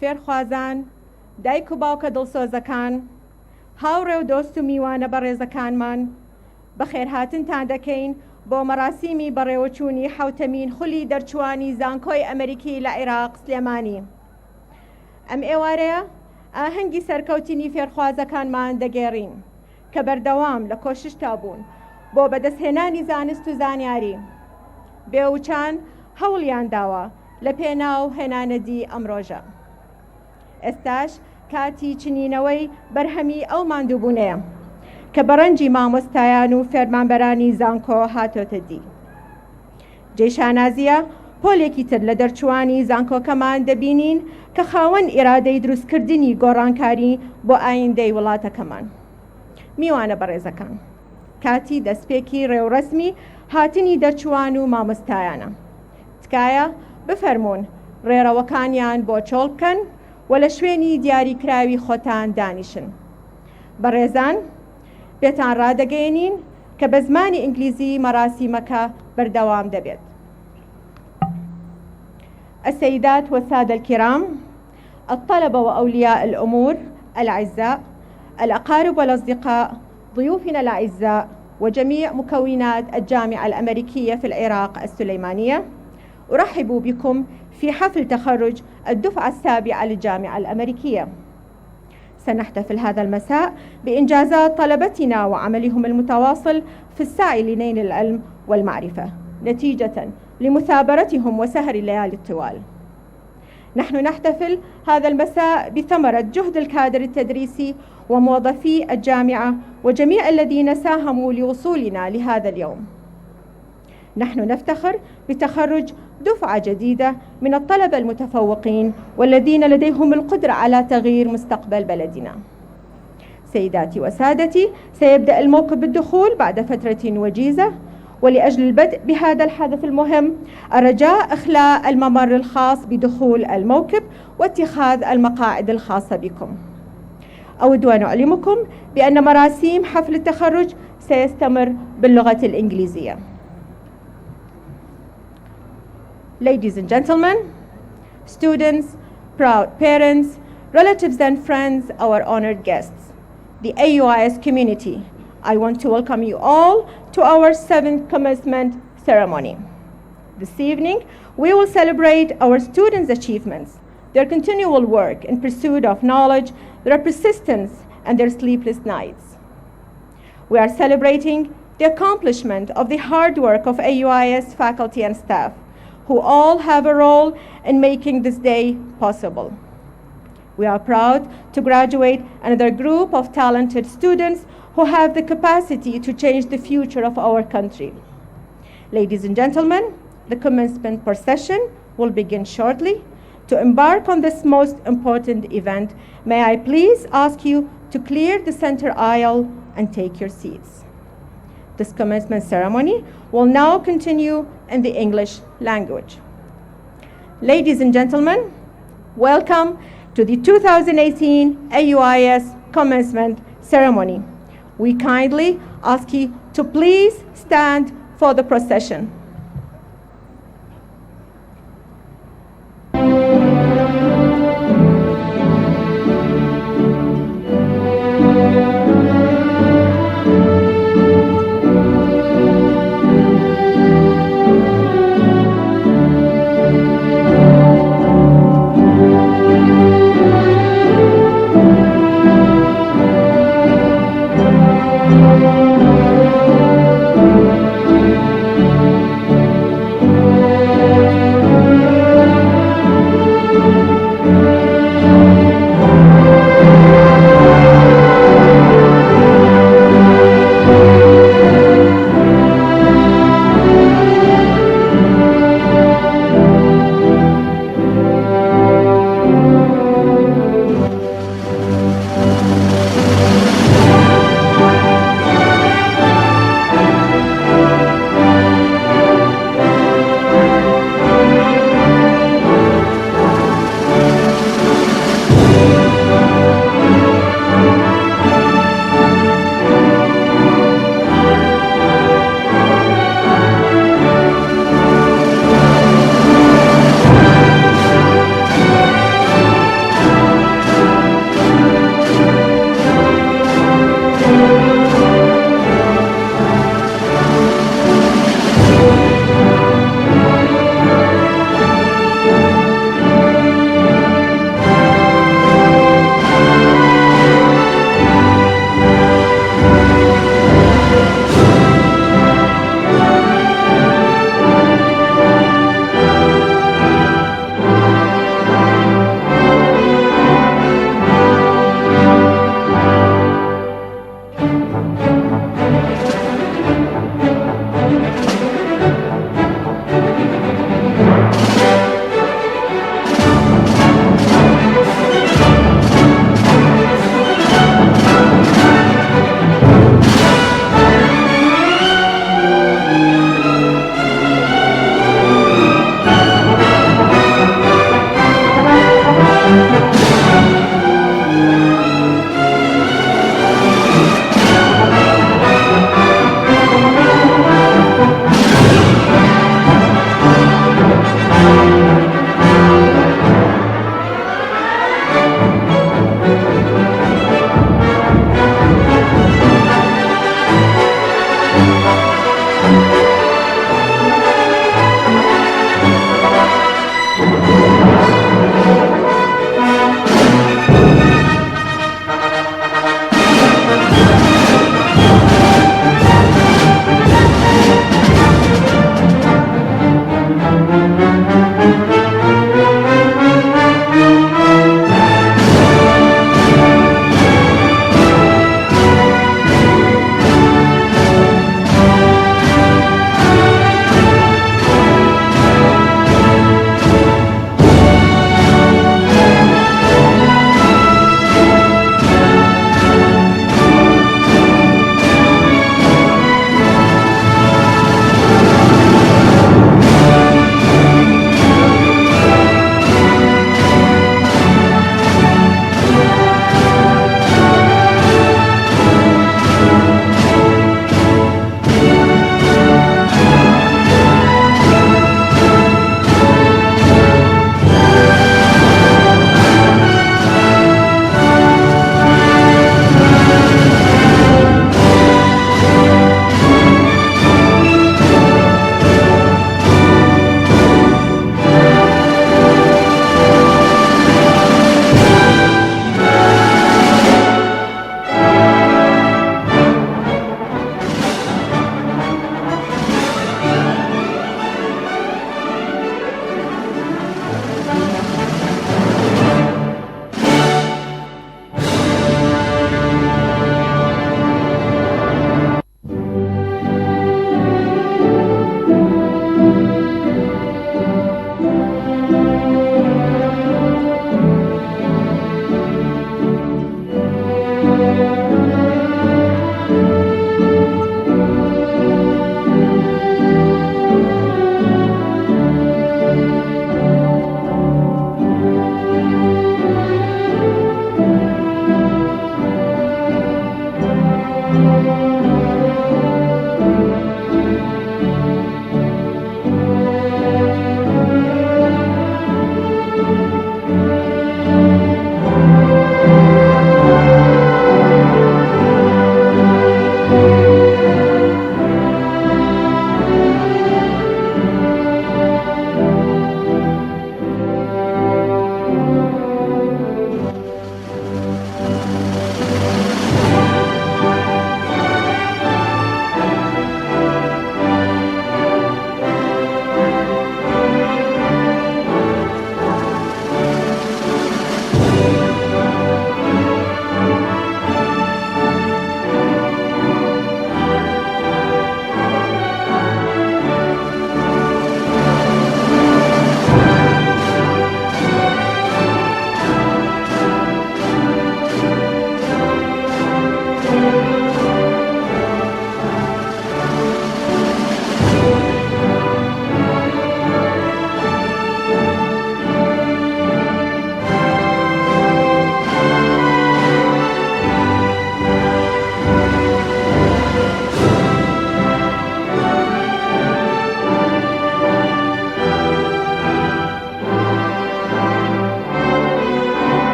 فێرخوازان، دایک و باوکە دڵسۆزەکان، هاوڕێ و دۆست و میوانە بەڕێزەکانمان، بەخێرهاتنتان دەکەین بۆ مەراسیمی بەڕێوەچوونی حوتەمین خولی دەرچوانی زانکۆی ئەمریکی لە عێراق سلێمانی. ئەم ئێوارەیە ئاهەنگی سەرکەوتنی فێرخوازەکانمان دەگێڕین کە بەردەوام لە کۆششتا بوون بۆ بەدەستهێنانی زانست و زانیاری. بێوچان هەوڵیان داوە لە پێناو هێنانەدی ئەمڕۆژە. ئێستاش کاتی چنینەوەی بەرهەمی ئەو ماندووبوونەیە کە بەڕەنجی مامۆستایان و فێرمانبەرانی زانکۆ هاتۆتە دی. جێشانازیە پۆلێکی تر لە دەرچوانی زانکۆکەمان دەبینین کە خاوەن ئێرادەی دروستکردنی گۆڕانکاری بۆ ئایندەی وڵاتەکەمان. میوانە بەڕێزەکان، کاتی دەستپێکی ڕێوڕەسمی هاتنی دەرچوان و مامۆستایانە. تکایە بفەرمونون ڕێڕەوەکانیان بۆ چۆڵ بکەن و لە شوێنی دیاریکراوی خۆتان دانیشن. بەڕێزان، پێتان ڕادەگەیەنین کە بە زمانی ئینگلیزی مەراسیمەکە بەردەوام دەبێت. السيدات والسادة الكرام، الطلبة وأولياء الأمور الأعزاء، الأقارب والأصدقاء، ضيوفنا الأعزاء وجميع مكونات الجامعة الأمريكية في العراق السليمانية، أرحب بكم في حفل تخرج الدفعة السابعة للجامعة الأمريكية. سنحتفل هذا المساء بإنجازات طلبتنا وعملهم المتواصل في السعي لنيل العلم والمعرفة نتيجة لمثابرتهم وسهر الليالي الطوال. نحن نحتفل هذا المساء بثمرة جهد الكادر التدريسي وموظفي الجامعة وجميع الذين ساهموا لوصولنا لهذا اليوم. نحن نفتخر بتخرج دفعة جديدة من الطلبة المتفوقين والذين لديهم القدرة على تغيير مستقبل بلدنا. سيداتي وسادتي، سيبدأ الموكب بالدخول بعد فترة وجيزة، ولأجل البدء بهذا الحدث المهم الرجاء إخلاء الممر الخاص بدخول الموكب واتخاذ المقاعد الخاصة بكم. أود أن أعلمكم بأن مراسيم حفل التخرج سيستمر باللغة الإنجليزية. Ladies and gentlemen, students, proud parents, relatives and friends, our honored guests, the AUIS community, I want to welcome you all to our 7th commencement ceremony. This evening, we will celebrate our students' achievements, their continual work in pursuit of knowledge, their persistence, and their sleepless nights. We are celebrating the accomplishment of the hard work of AUIS faculty and staff, who all have a role in making this day possible. We are proud to graduate another group of talented students who have the capacity to change the future of our country. Ladies and gentlemen, the commencement procession will begin shortly. To embark on this most important event, may I please ask you to clear the center aisle and take your seats. This commencement ceremony will now continue in the English language. Ladies and gentlemen, welcome to the 2018 AUIS commencement ceremony. We kindly ask you to please stand for the procession.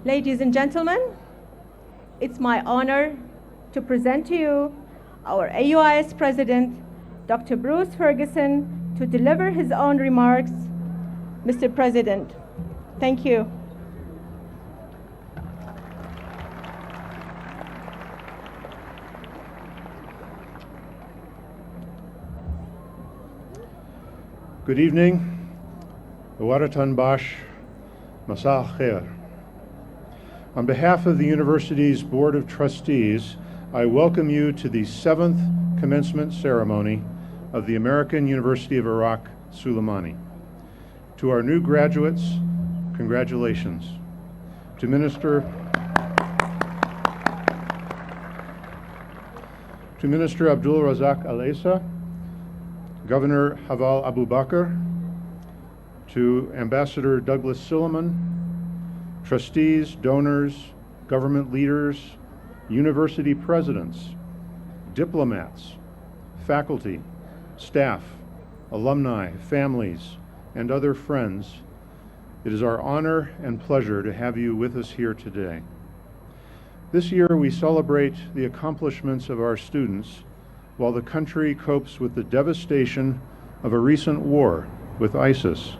Ladies and gentlemen, it's my honor to present to you our AUIS President, Dr. Bruce Ferguson, to deliver his own remarks. Mr. President, thank you. Good evening. Waratan Bash, Masah Khair. On behalf of the university's Board of Trustees, I welcome you to the 7th commencement ceremony of the American University of Iraq Suleimani. To our new graduates, congratulations. To Minister Abdul Razak Al-Essa, Governor Haval Abu Bakr, to Ambassador Douglas Silliman, trustees, donors, government leaders, university presidents, diplomats, faculty, staff, alumni, families, and other friends, it is our honor and pleasure to have you with us here today. This year we celebrate the accomplishments of our students while the country copes with the devastation of a recent war with ISIS.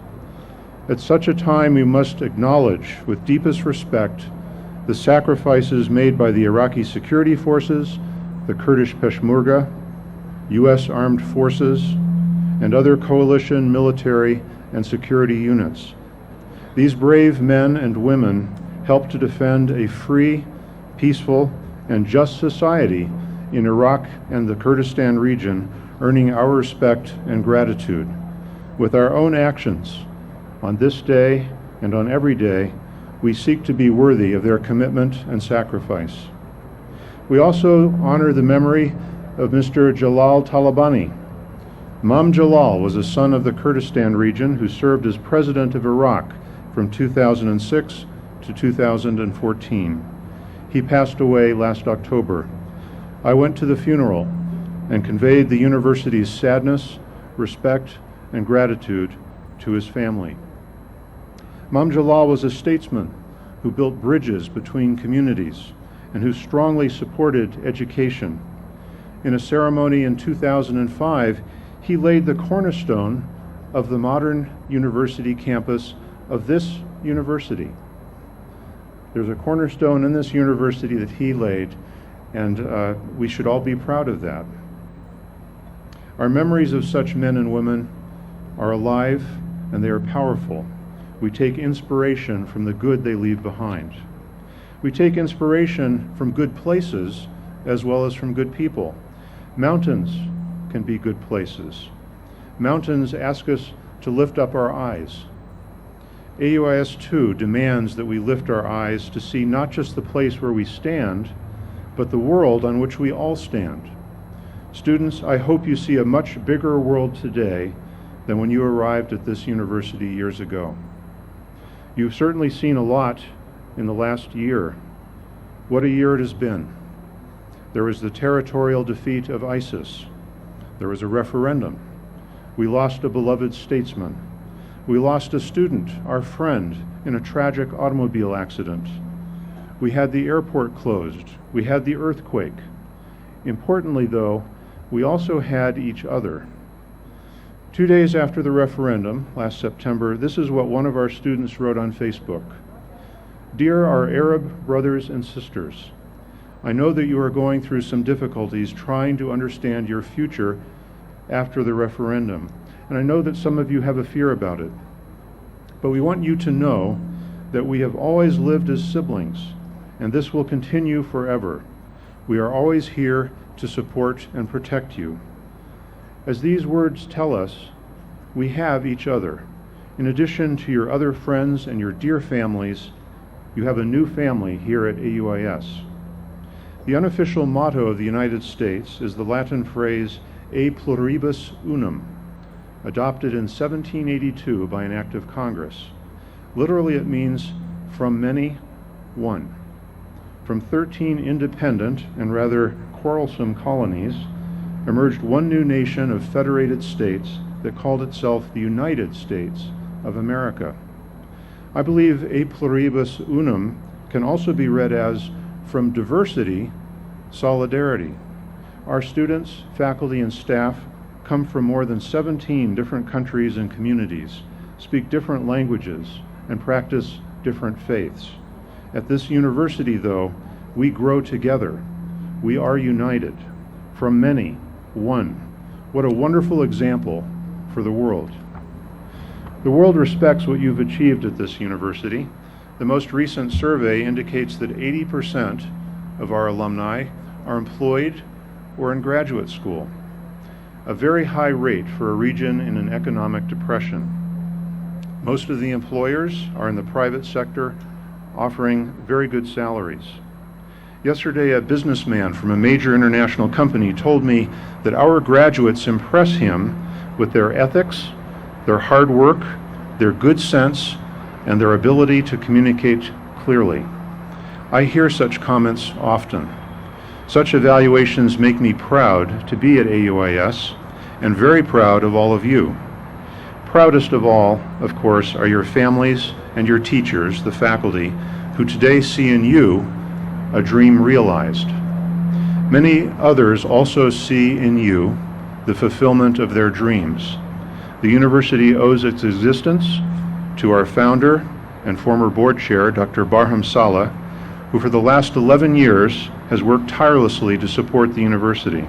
At such a time, we must acknowledge with deepest respect the sacrifices made by the Iraqi security forces, the Kurdish Peshmerga, U.S. armed forces, and other coalition military and security units. These brave men and women helped to defend a free, peaceful, and just society in Iraq and the Kurdistan region, earning our respect and gratitude. With our own actions, on this day and on every day, we seek to be worthy of their commitment and sacrifice. We also honor the memory of Mr. Jalal Talabani. Imam Jalal was a son of the Kurdistan region who served as president of Iraq from 2006 to 2014. He passed away last October. I went to the funeral and conveyed the university's sadness, respect, and gratitude to his family. Imam Jalal was a statesman who built bridges between communities and who strongly supported education. In a ceremony in 2005, he laid the cornerstone of the modern university campus of this university. There's a cornerstone in this university that he laid, and we should all be proud of that. Our memories of such men and women are alive and they are powerful. We take inspiration from the good they leave behind. We take inspiration from good places as well as from good people. Mountains can be good places. Mountains ask us to lift up our eyes. AUIS 2 demands that we lift our eyes to see not just the place where we stand, but the world on which we all stand. Students, I hope you see a much bigger world today than when you arrived at this university years ago. You've certainly seen a lot in the last year. What a year it has been. There was the territorial defeat of ISIS. There was a referendum. We lost a beloved statesman. We lost a student, our friend, in a tragic automobile accident. We had the airport closed. We had the earthquake. Importantly, though, we also had each other. 2 days after the referendum, last September, this is what one of our students wrote on Facebook. Dear our Arab brothers and sisters, I know that you are going through some difficulties trying to understand your future after the referendum, and I know that some of you have a fear about it. But we want you to know that we have always lived as siblings, and this will continue forever. We are always here to support and protect you. As these words tell us, we have each other. In addition to your other friends and your dear families, you have a new family here at AUIS. The unofficial motto of the United States is the Latin phrase E pluribus unum, adopted in 1782 by an act of Congress. Literally it means from many, one. From 13 independent and rather quarrelsome colonies emerged one new nation of federated states that called itself the United States of America. I believe E pluribus unum can also be read as from diversity, solidarity. Our students, faculty, and staff come from more than 17 different countries and communities, speak different languages, and practice different faiths. At this university, though, we grow together. We are united. From many, one. What a wonderful example for the world. The world respects what you've achieved at this university. The most recent survey indicates that 80% of our alumni are employed or in graduate school, a very high rate for a region in an economic depression. Most of the employers are in the private sector, offering very good salaries. Yesterday, a businessman from a major international company told me that our graduates impress him with their ethics, their hard work, their good sense, and their ability to communicate clearly. I hear such comments often. Such evaluations make me proud to be at AUIS and very proud of all of you. Proudest of all, of course, are your families and your teachers, the faculty, who today see in you a dream realized. Many others also see in you the fulfillment of their dreams. The university owes its existence to our founder and former board chair, Dr. Barham Saleh, who for the last 11 years has worked tirelessly to support the university.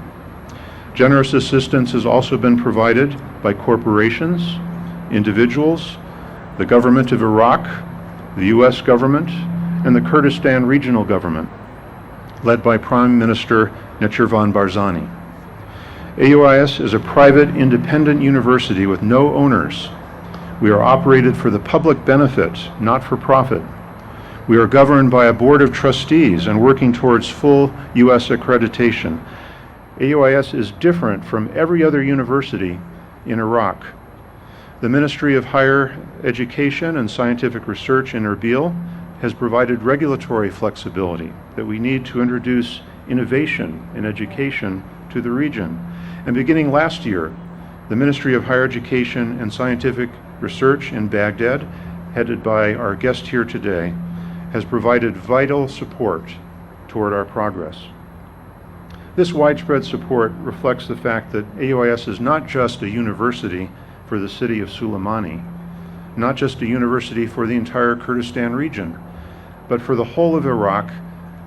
Generous assistance has also been provided by corporations, individuals, the government of Iraq, the U.S. government, and the Kurdistan Regional Government, led by Prime Minister Nechirvan Barzani. AUIS is a private, independent university with no owners. We are operated for the public benefit, not for profit. We are governed by a board of trustees and working towards full U.S. accreditation. AUIS is different from every other university in Iraq. The Ministry of Higher Education and Scientific Research in Erbil has provided regulatory flexibility that we need to introduce innovation in education to the region. And beginning last year, the Ministry of Higher Education and Scientific Research in Baghdad, headed by our guest here today, has provided vital support toward our progress. This widespread support reflects the fact that AUIS is not just a university for the city of Suleimani, not just a university for the entire Kurdistan region, but for the whole of Iraq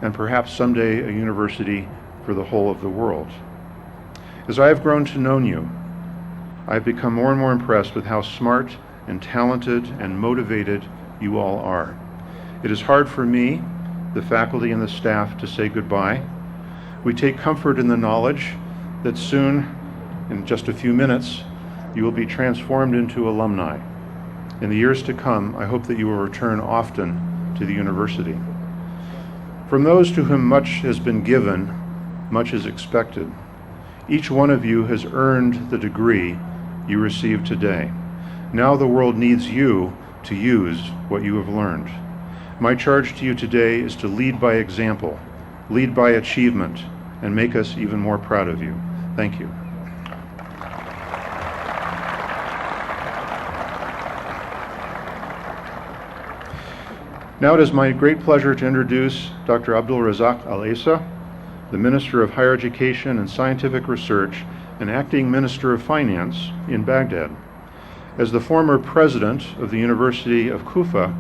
and perhaps someday a university for the whole of the world. As I have grown to know you, I have become more and more impressed with how smart and talented and motivated you all are. It is hard for me, the faculty and the staff, to say goodbye. We take comfort in the knowledge that soon, in just a few minutes, you will be transformed into alumni. In the years to come, I hope that you will return often to the university. From those to whom much has been given, much is expected. Each one of you has earned the degree you received today. Now the world needs you to use what you have learned. My charge to you today is to lead by example, lead by achievement, and make us even more proud of you. Thank you. Now it is my great pleasure to introduce Dr. Abdul Razak Al-Essa, the Minister of Higher Education and Scientific Research and Acting Minister of Finance in Baghdad. As the former president of the University of Kufa,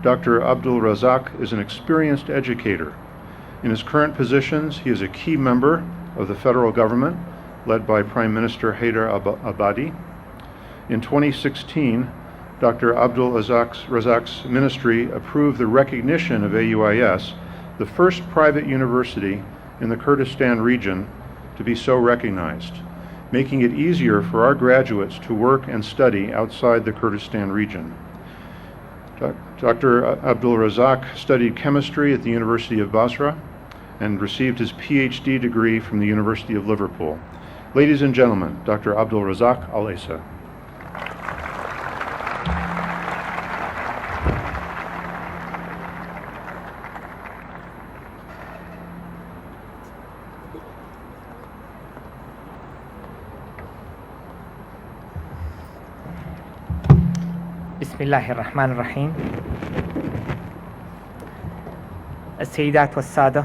Dr. Abdul Razak is an experienced educator. In his current positions, he is a key member of the federal government, led by Prime Minister Haider Abadi. In 2016, Dr. Abdul Razak's ministry approved the recognition of AUIS, the first private university in the Kurdistan region to be so recognized, making it easier for our graduates to work and study outside the Kurdistan region. Dr. Abdul Razak studied chemistry at the University of Basra and received his PhD degree from the University of Liverpool. Ladies and gentlemen, Dr. Abdul Razak Al-Essa. Bismillahir Rahmanir Rahim. السيدات والسادة،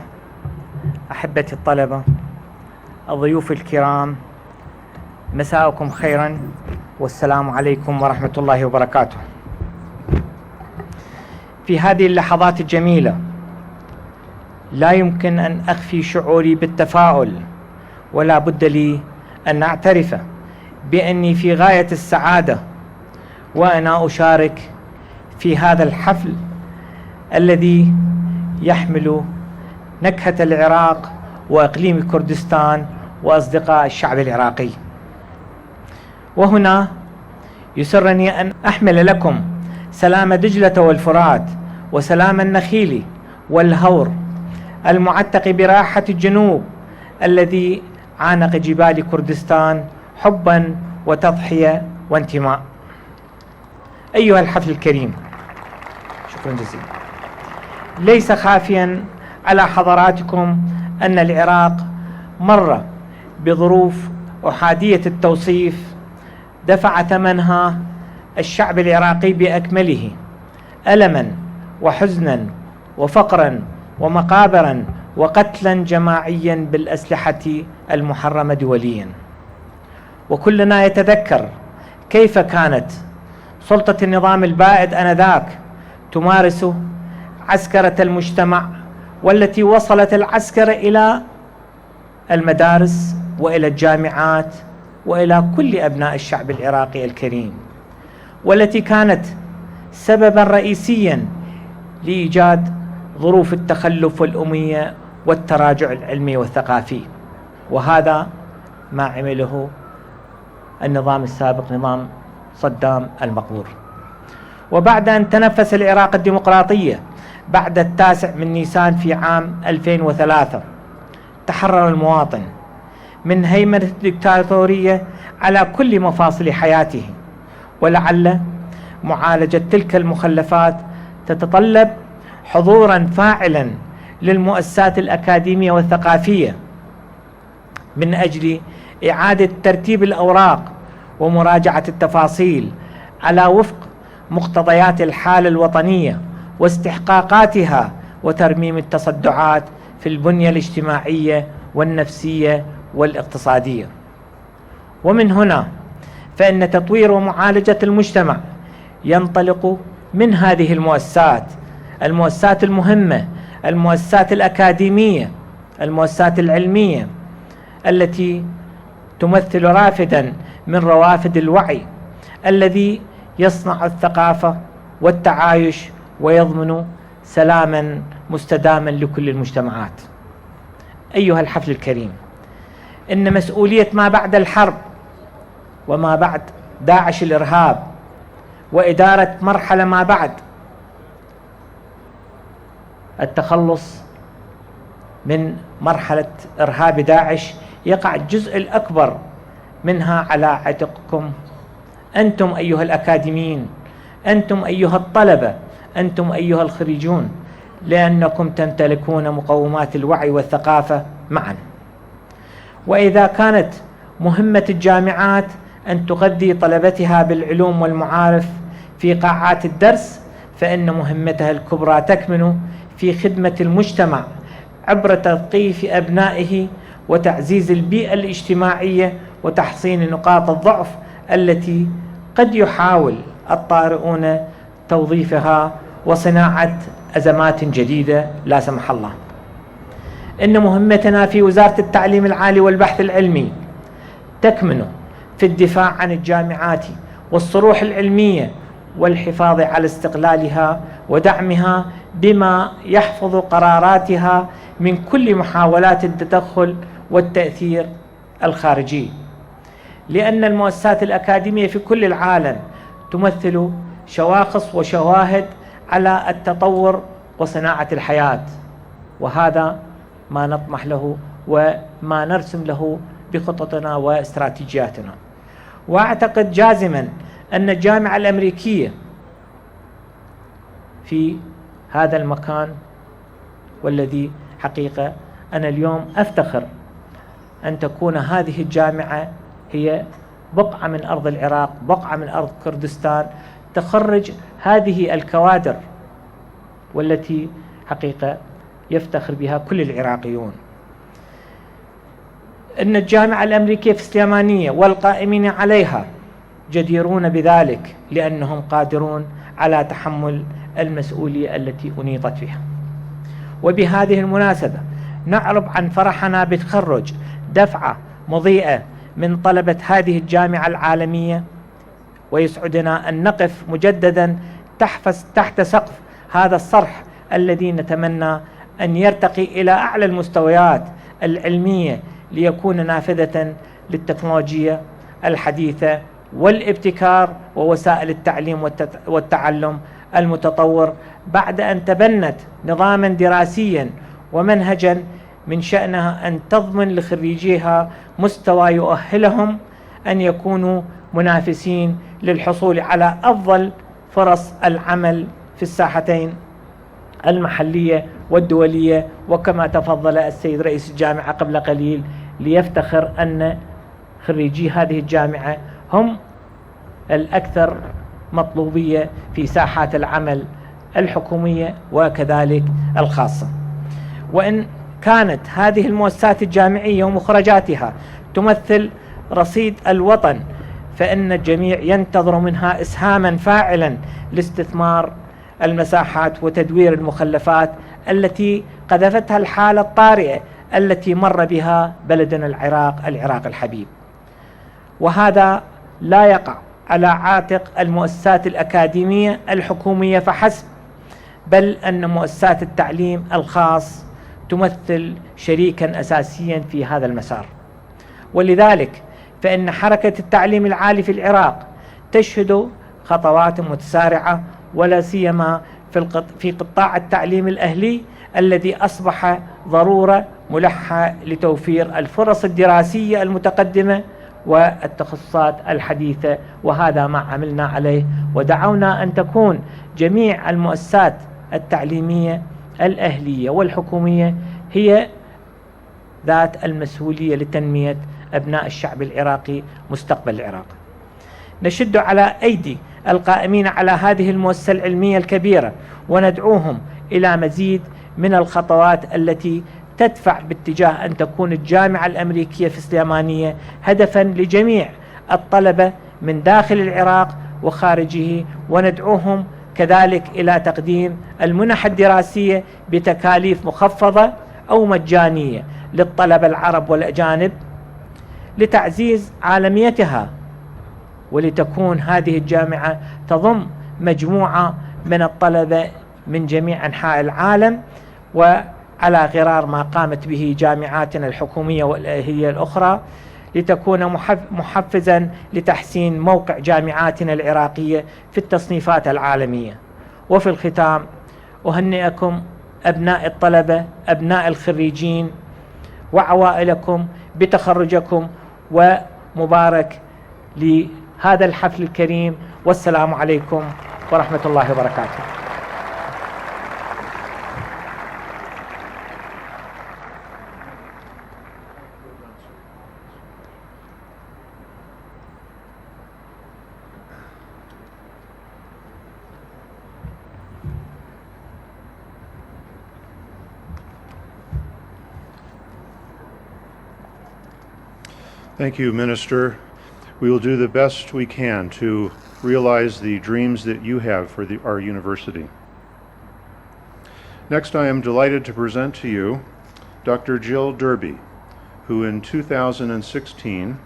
أحبتي الطلبة، الضيوف الكرام، مساءكم خيرا والسلام عليكم ورحمة الله وبركاته. في هذه اللحظات الجميلة لا يمكن أن أخفي شعوري بالتفاؤل، ولا بد لي أن أعترف بأني في غاية السعادة وأنا أشارك في هذا الحفل الذي يحمل نكهة العراق وإقليم كردستان وأصدقاء الشعب العراقي. وهنا يسرني أن أحمل لكم سلام دجلة والفرات وسلام النخيل والهور المعتق براحة الجنوب الذي عانق جبال كردستان حبا وتضحية وانتماء. أيها الحفل الكريم، شكرا جزيلا. ليس خافيا على حضراتكم أن العراق مر بظروف أحادية التوصيف دفع ثمنها الشعب العراقي بأكمله، ألما وحزنا وفقرا ومقابرا وقتلا جماعيا بالأسلحة المحرمة دوليا. وكلنا يتذكر كيف كانت سلطة النظام البائد آنذاك تمارس عسكرة المجتمع، والتي وصلت العسكرة إلى المدارس وإلى الجامعات وإلى كل أبناء الشعب العراقي الكريم، والتي كانت سببا رئيسيا لإيجاد ظروف التخلف والأمية والتراجع العلمي والثقافي. وهذا ما عمله النظام السابق، نظام صدام المقبور. وبعد أن تنفس العراق الديمقراطية بعد 9 نيسان في عام 2003 تحرر المواطن من هيمنة الدكتاتورية على كل مفاصل حياته. ولعل معالجة تلك المخلفات تتطلب حضورا فاعلا للمؤسسات الأكاديمية والثقافية من أجل إعادة ترتيب الأوراق ومراجعة التفاصيل على وفق مقتضيات الحالة الوطنية واستحقاقاتها، وترميم التصدعات في البنية الاجتماعية والنفسية والاقتصادية. ومن هنا فإن تطوير ومعالجة المجتمع ينطلق من هذه المؤسسات المهمة، المؤسسات الأكاديمية، المؤسسات العلمية التي تمثل رافدا من روافد الوعي الذي يصنع الثقافة والتعايش ويضمن سلاما مستداما لكل المجتمعات. أيها الحفل الكريم، إن مسؤولية ما بعد الحرب وما بعد داعش الإرهاب وإدارة مرحلة ما بعد التخلص من مرحلة إرهاب داعش يقع الجزء الأكبر منها على عاتقكم أنتم أيها الأكاديميين، أنتم أيها الطلبة، أنتم أيها الخريجون، لأنكم تمتلكون مقومات الوعي والثقافة معا. وإذا كانت مهمة الجامعات أن تغذي طلبتها بالعلوم والمعارف في قاعات الدرس، فإن مهمتها الكبرى تكمن في خدمة المجتمع عبر تثقيف أبنائه وتعزيز البيئة الاجتماعية وتحصين نقاط الضعف التي قد يحاول الطارئون توظيفها وصناعة أزمات جديدة لا سمح الله. إن مهمتنا في وزارة التعليم العالي والبحث العلمي تكمن في الدفاع عن الجامعات والصروح العلمية والحفاظ على استقلالها ودعمها بما يحفظ قراراتها من كل محاولات التدخل والتأثير الخارجي، لأن المؤسسات الأكاديمية في كل العالم تمثل شواخص وشواهد على التطور وصناعة الحياة، وهذا ما نطمح له وما نرسم له بخططنا واستراتيجياتنا. وأعتقد جازما أن الجامعة الأمريكية في هذا المكان، والذي حقيقة أنا اليوم أفتخر أن تكون هذه الجامعة هي بقعة من أرض العراق، بقعة من أرض كردستان، تخرج هذه الكوادر والتي حقيقة يفتخر بها كل العراقيون. إن الجامعة الأمريكية في السليمانية والقائمين عليها جديرون بذلك، لأنهم قادرون على تحمل المسؤولية التي أنيطت بها. وبهذه المناسبة نعرب عن فرحنا بتخرج دفعة مضيئة من طلبة هذه الجامعة العالمية، ويسعدنا أن نقف مجددا تحت سقف هذا الصرح الذي نتمنى أن يرتقي إلى أعلى المستويات العلمية، ليكون نافذة للتكنولوجيا الحديثة والابتكار ووسائل التعليم والتعلم المتطور، بعد أن تبنت نظاما دراسيا ومنهجا من شأنها أن تضمن لخريجيها مستوى يؤهلهم أن يكونوا منافسين للحصول على أفضل فرص العمل في الساحتين المحلية والدولية. وكما تفضل السيد رئيس الجامعة قبل قليل ليفتخر أن خريجي هذه الجامعة هم الأكثر مطلوبية في ساحات العمل الحكومية وكذلك الخاصة. وإن كانت هذه المؤسسات الجامعية ومخرجاتها تمثل رصيد الوطن، فإن الجميع ينتظر منها إسهاما فاعلا لاستثمار المساحات وتدوير المخلفات التي قذفتها الحالة الطارئة التي مر بها بلدنا العراق الحبيب. وهذا لا يقع على عاتق المؤسسات الأكاديمية الحكومية فحسب، بل أن مؤسسات التعليم الخاص تمثل شريكا أساسيا في هذا المسار. ولذلك فإن حركة التعليم العالي في العراق تشهد خطوات متسارعة، ولا سيما في قطاع التعليم الأهلي الذي أصبح ضرورة ملحة لتوفير الفرص الدراسية المتقدمة والتخصصات الحديثة. وهذا ما عملنا عليه، ودعونا أن تكون جميع المؤسسات التعليمية الأهلية والحكومية هي ذات المسؤولية لتنمية أبناء الشعب العراقي مستقبل العراق. نشد على أيدي القائمين على هذه المؤسسة العلمية الكبيرة، وندعوهم إلى مزيد من الخطوات التي تدفع باتجاه أن تكون الجامعة الأمريكية في السليمانية هدفا لجميع الطلبة من داخل العراق وخارجه، وندعوهم كذلك إلى تقديم المنح الدراسية بتكاليف مخفضة أو مجانية للطلبة العرب والأجانب لتعزيز عالميتها، ولتكون هذه الجامعة تضم مجموعة من الطلبة من جميع أنحاء العالم، وعلى غرار ما قامت به جامعاتنا الحكومية والأهلية الأخرى، لتكون محفزا لتحسين موقع جامعاتنا العراقية في التصنيفات العالمية. وفي الختام أهنئكم أبناء الطلبة، أبناء الخريجين وعوائلكم بتخرجكم، ومبارك لهذا الحفل الكريم، والسلام عليكم ورحمة الله وبركاته. Thank you, Minister. We will do the best we can to realize the dreams that you have for our university. Next, I am delighted to present to you Dr. Jill Derby, who in 2016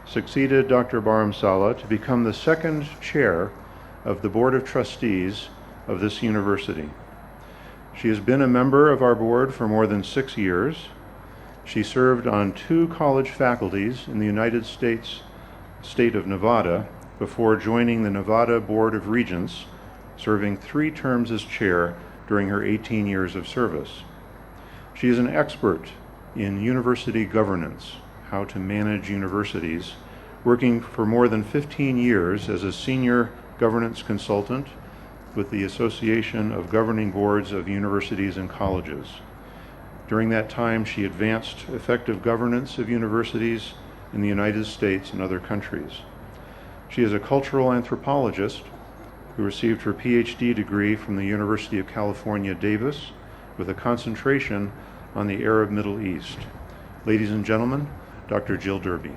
succeeded Dr. Baramsala to become the second chair of the Board of Trustees of this university. She has been a member of our board for more than 6 years. She served on 2 college faculties in the United States state of Nevada before joining the Nevada Board of Regents, serving 3 terms as chair during her 18 years of service. She is an expert in university governance, how to manage universities, working for more than 15 years as a senior governance consultant with the Association of Governing Boards of Universities and Colleges. During that time, she advanced effective governance of universities in the United States and other countries. She is a cultural anthropologist who received her PhD degree from the University of California, Davis, with a concentration on the Arab Middle East. Ladies and gentlemen, Dr. Jill Derby.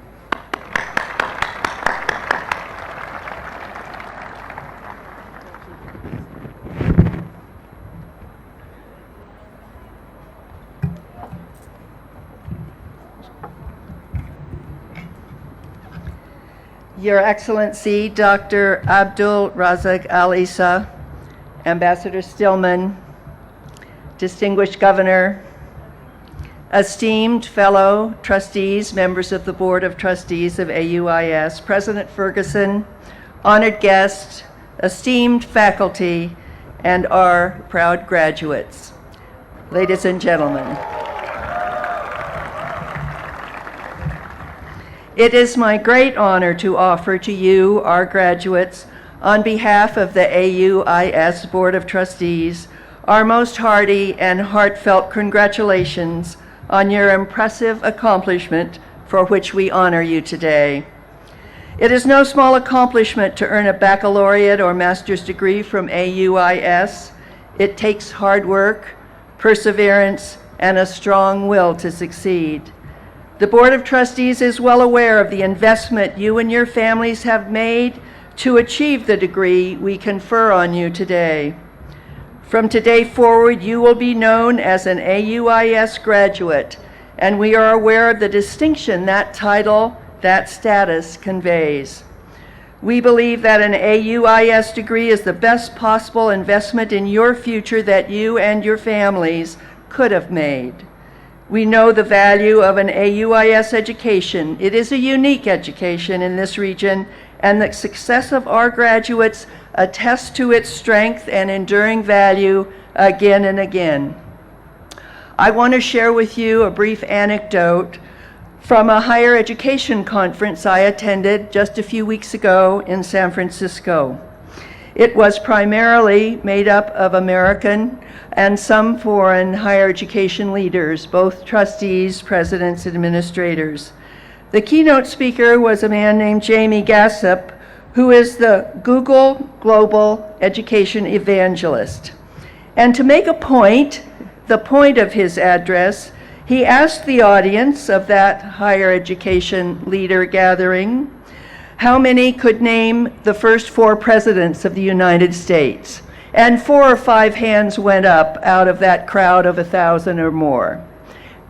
Your Excellency, Dr. Abdul Razak Al Issa, Ambassador Stillman, distinguished Governor, esteemed fellow trustees, members of the Board of Trustees of AUIS, President Ferguson, honored guests, esteemed faculty, and our proud graduates. Ladies and gentlemen, it is my great honor to offer to you, our graduates, on behalf of the AUIS Board of Trustees, our most hearty and heartfelt congratulations on your impressive accomplishment for which we honor you today. It is no small accomplishment to earn a baccalaureate or master's degree from AUIS. It takes hard work, perseverance, and a strong will to succeed. The Board of Trustees is well aware of the investment you and your families have made to achieve the degree we confer on you today. From today forward, you will be known as an AUIS graduate, and we are aware of the distinction that title, that status conveys. We believe that an AUIS degree is the best possible investment in your future that you and your families could have made. We know the value of an AUIS education. It is a unique education in this region, and the success of our graduates attests to its strength and enduring value again and again. I want to share with you a brief anecdote from a higher education conference I attended just a few weeks ago in San Francisco. It was primarily made up of American and some foreign higher education leaders, both trustees, presidents, and administrators. The keynote speaker was a man named Jamie Gassop, who is the Google Global Education Evangelist. And to make a point, the point of his address, he asked the audience of that higher education leader gathering how many could name the first 4 presidents of the United States. And 4 or 5 hands went up out of that crowd of 1,000 or more.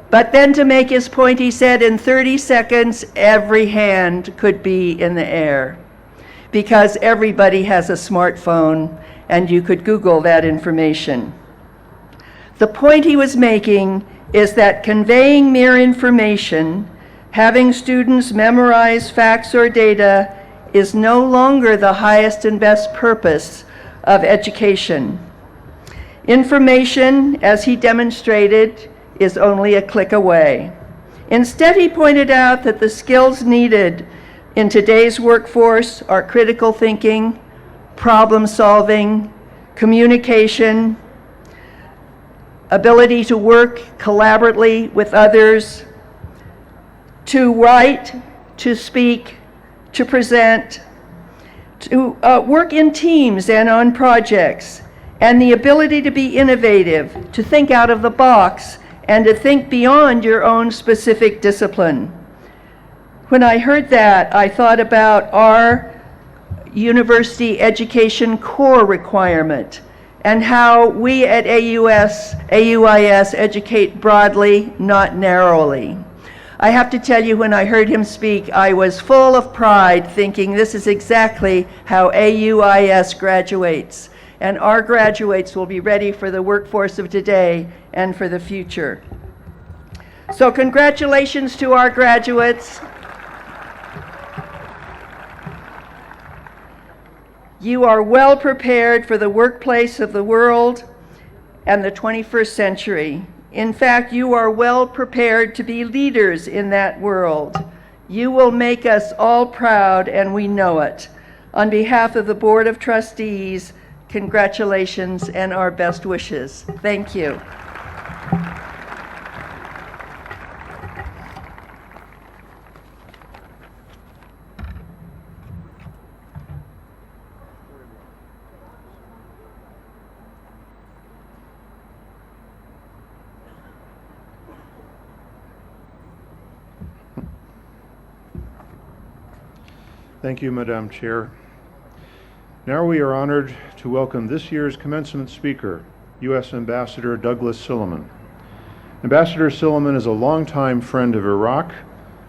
But then to make his point, he said in 30 seconds, every hand could be in the air, because everybody has a smartphone and you could Google that information. The point he was making is that conveying mere information, having students memorize facts or data, is no longer the highest and best purpose of education. Information, as he demonstrated, is only a click away. Instead, he pointed out that the skills needed in today's workforce are critical thinking, problem solving, communication, ability to work collaboratively with others, to write, to speak, to present, to work in teams and on projects, and the ability to be innovative, to think out of the box, and to think beyond your own specific discipline. When I heard that, I thought about our university education core requirement and how we at AUIS educate broadly, not narrowly. I have to tell you, when I heard him speak, I was full of pride, thinking this is exactly how AUIS graduates. And our graduates will be ready for the workforce of today and for the future. So congratulations to our graduates. You are well prepared for the workplace of the world and the 21st century. In fact, you are well prepared to be leaders in that world. You will make us all proud, and we know it. On behalf of the Board of Trustees, congratulations and our best wishes. Thank you. Thank you, Madam Chair. Now we are honored to welcome this year's commencement speaker, U.S. Ambassador Douglas Silliman. Ambassador Silliman is a longtime friend of Iraq,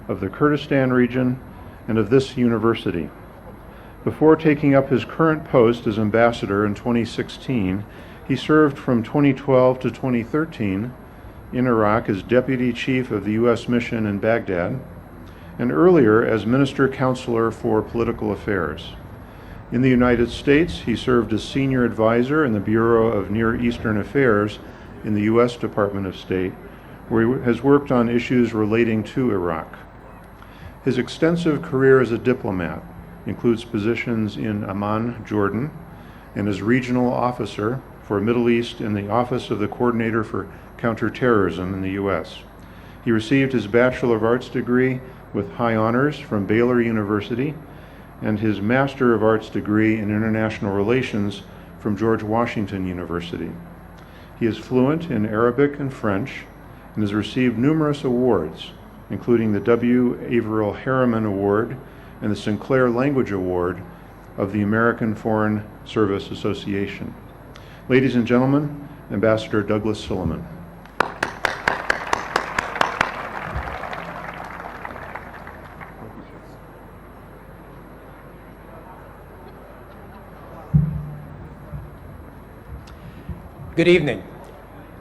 of the Kurdistan region, and of this university. Before taking up his current post as ambassador in 2016, he served from 2012 to 2013 in Iraq as Deputy Chief of the U.S. Mission in Baghdad, and earlier as Minister Counselor for Political Affairs. In the United States, he served as Senior Advisor in the Bureau of Near Eastern Affairs in the U.S. Department of State, where he has worked on issues relating to Iraq. His extensive career as a diplomat includes positions in Amman, Jordan, and as regional officer for Middle East in the Office of the Coordinator for Counterterrorism in the U.S. He received his Bachelor of Arts degree with high honors from Baylor University and his Master of Arts degree in International Relations from George Washington University. He is fluent in Arabic and French and has received numerous awards, including the W. Averill Harriman Award and the Sinclair Language Award of the American Foreign Service Association. Ladies and gentlemen, Ambassador Douglas Silliman. Good evening.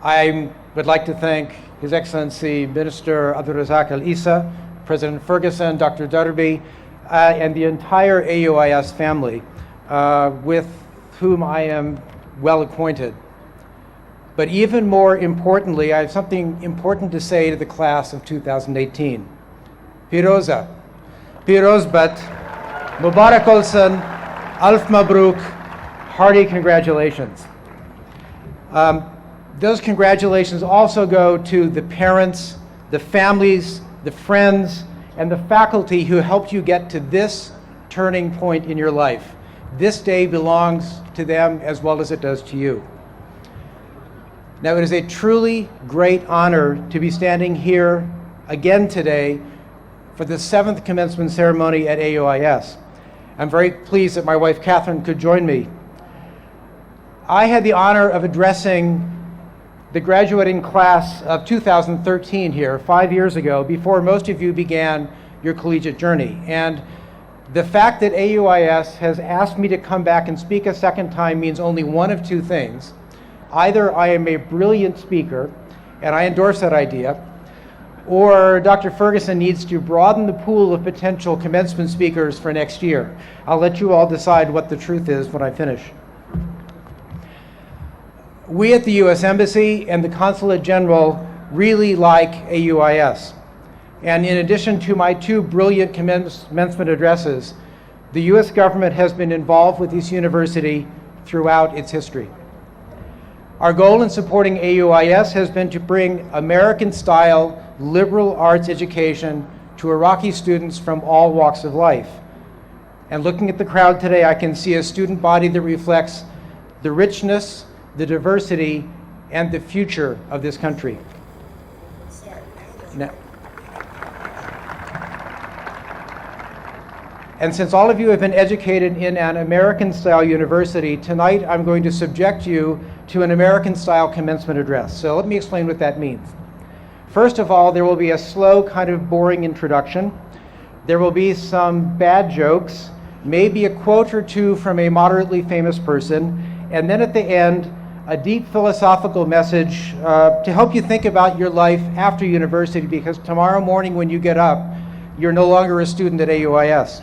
I would like to thank His Excellency Minister Abdulrazak Al-Issa, President Ferguson, Dr. Darby, and the entire AUIS family, with whom I am well acquainted. But even more importantly, I have something important to say to the class of 2018. Piroza, Pirozbat, Mubarak olsun, Alf Mabruk, hearty congratulations. Those congratulations also go to the parents, the families, the friends, and the faculty who helped you get to this turning point in your life. This day belongs to them as well as it does to you. Now, it is a truly great honor to be standing here again today for the 7th commencement ceremony at AUIS. I'm very pleased that my wife Catherine could join me. I had the honor of addressing the graduating class of 2013 here 5 years ago, before most of you began your collegiate journey. And the fact that AUIS has asked me to come back and speak a second time means only one of two things. Either I am a brilliant speaker, and I endorse that idea, or Dr. Ferguson needs to broaden the pool of potential commencement speakers for next year. I'll let you all decide what the truth is when I finish. We at the U.S. Embassy and the Consulate General really like AUIS. And in addition to my two brilliant commencement addresses, the U.S. government has been involved with this university throughout its history. Our goal in supporting AUIS has been to bring American-style liberal arts education to Iraqi students from all walks of life. And looking at the crowd today, I can see a student body that reflects the richness, the diversity, and the future of this country. Now, and since all of you have been educated in an American-style university, tonight I'm going to subject you to an American-style commencement address. So let me explain what that means. First of all, there will be a slow, kind of boring introduction. There will be some bad jokes, maybe a quote or two from a moderately famous person, and then at the end, a deep philosophical message to help you think about your life after university, because tomorrow morning when you get up, you're no longer a student at AUIS.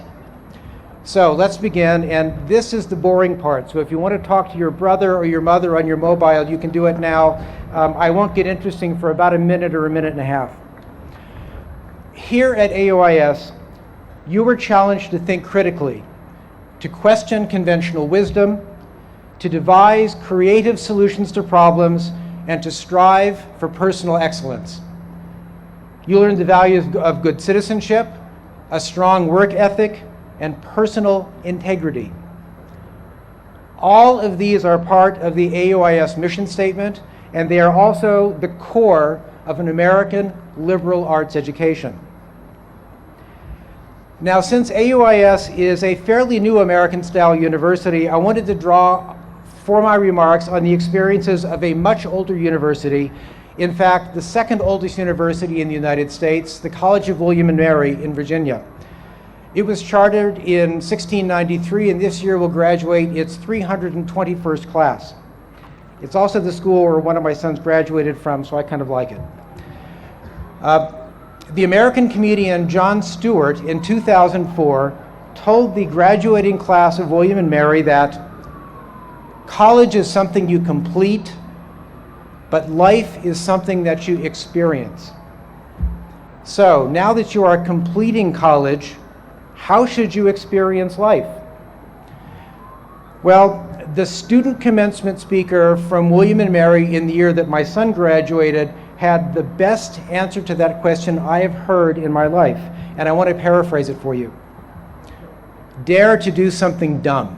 So let's begin, and this is the boring part. So if you want to talk to your brother or your mother on your mobile, you can do it now. I won't get interesting for about a minute or a minute and a half. Here at AUIS, you were challenged to think critically, to question conventional wisdom, to devise creative solutions to problems, and to strive for personal excellence. You learned the values of good citizenship, a strong work ethic, and personal integrity. All of these are part of the AUIS mission statement, and they are also the core of an American liberal arts education. Now, since AUIS is a fairly new American-style university, I wanted to draw for my remarks on the experiences of a much older university. In fact, the second oldest university in the United States, the College of William and Mary in Virginia. It was chartered in 1693, and this year will graduate its 321st class. It's also the school where one of my sons graduated from, so I kind of like it. The American comedian Jon Stewart in 2004 told the graduating class of William and Mary that college is something you complete, but life is something that you experience. So now that you are completing college, how should you experience life? Well, the student commencement speaker from William and Mary in the year that my son graduated had the best answer to that question I have heard in my life, and I want to paraphrase it for you. Dare to do something dumb.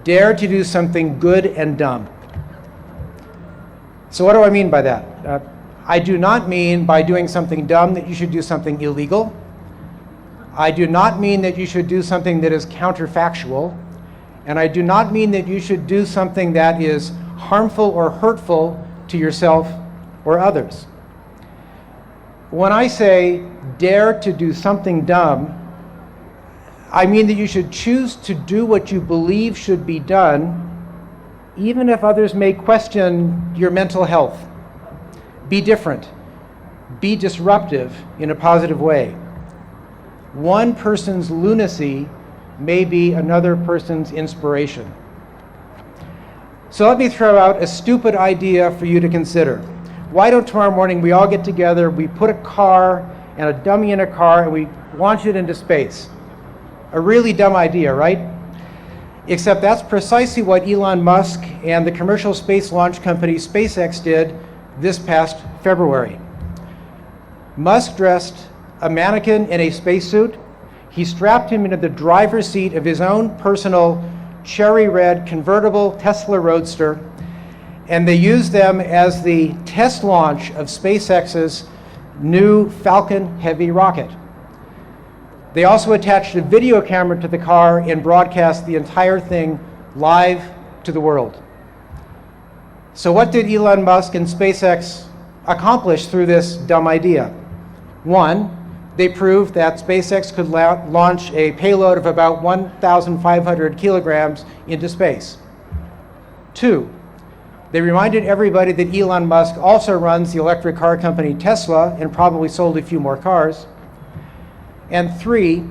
Dare to do something good and dumb. So what do I mean by that? I do not mean by doing something dumb that you should do something illegal. I do not mean that you should do something that is counterfactual. And I do not mean that you should do something that is harmful or hurtful to yourself or others. When I say dare to do something dumb, I mean that you should choose to do what you believe should be done, even if others may question your mental health. Be different. Be disruptive in a positive way. One person's lunacy may be another person's inspiration. So let me throw out a stupid idea for you to consider. Why don't tomorrow morning we all get together, we put a car and a dummy in a car and we launch it into space? A really dumb idea, right? Except that's precisely what Elon Musk and the commercial space launch company SpaceX did this past February. Musk dressed a mannequin in a spacesuit. He strapped him into the driver's seat of his own personal cherry red convertible Tesla Roadster, and they used them as the test launch of SpaceX's new Falcon Heavy rocket. They also attached a video camera to the car and broadcast the entire thing live to the world. So what did Elon Musk and SpaceX accomplish through this dumb idea? One, they proved that SpaceX could launch a payload of about 1,500 kilograms into space. Two, they reminded everybody that Elon Musk also runs the electric car company Tesla and probably sold a few more cars. And three,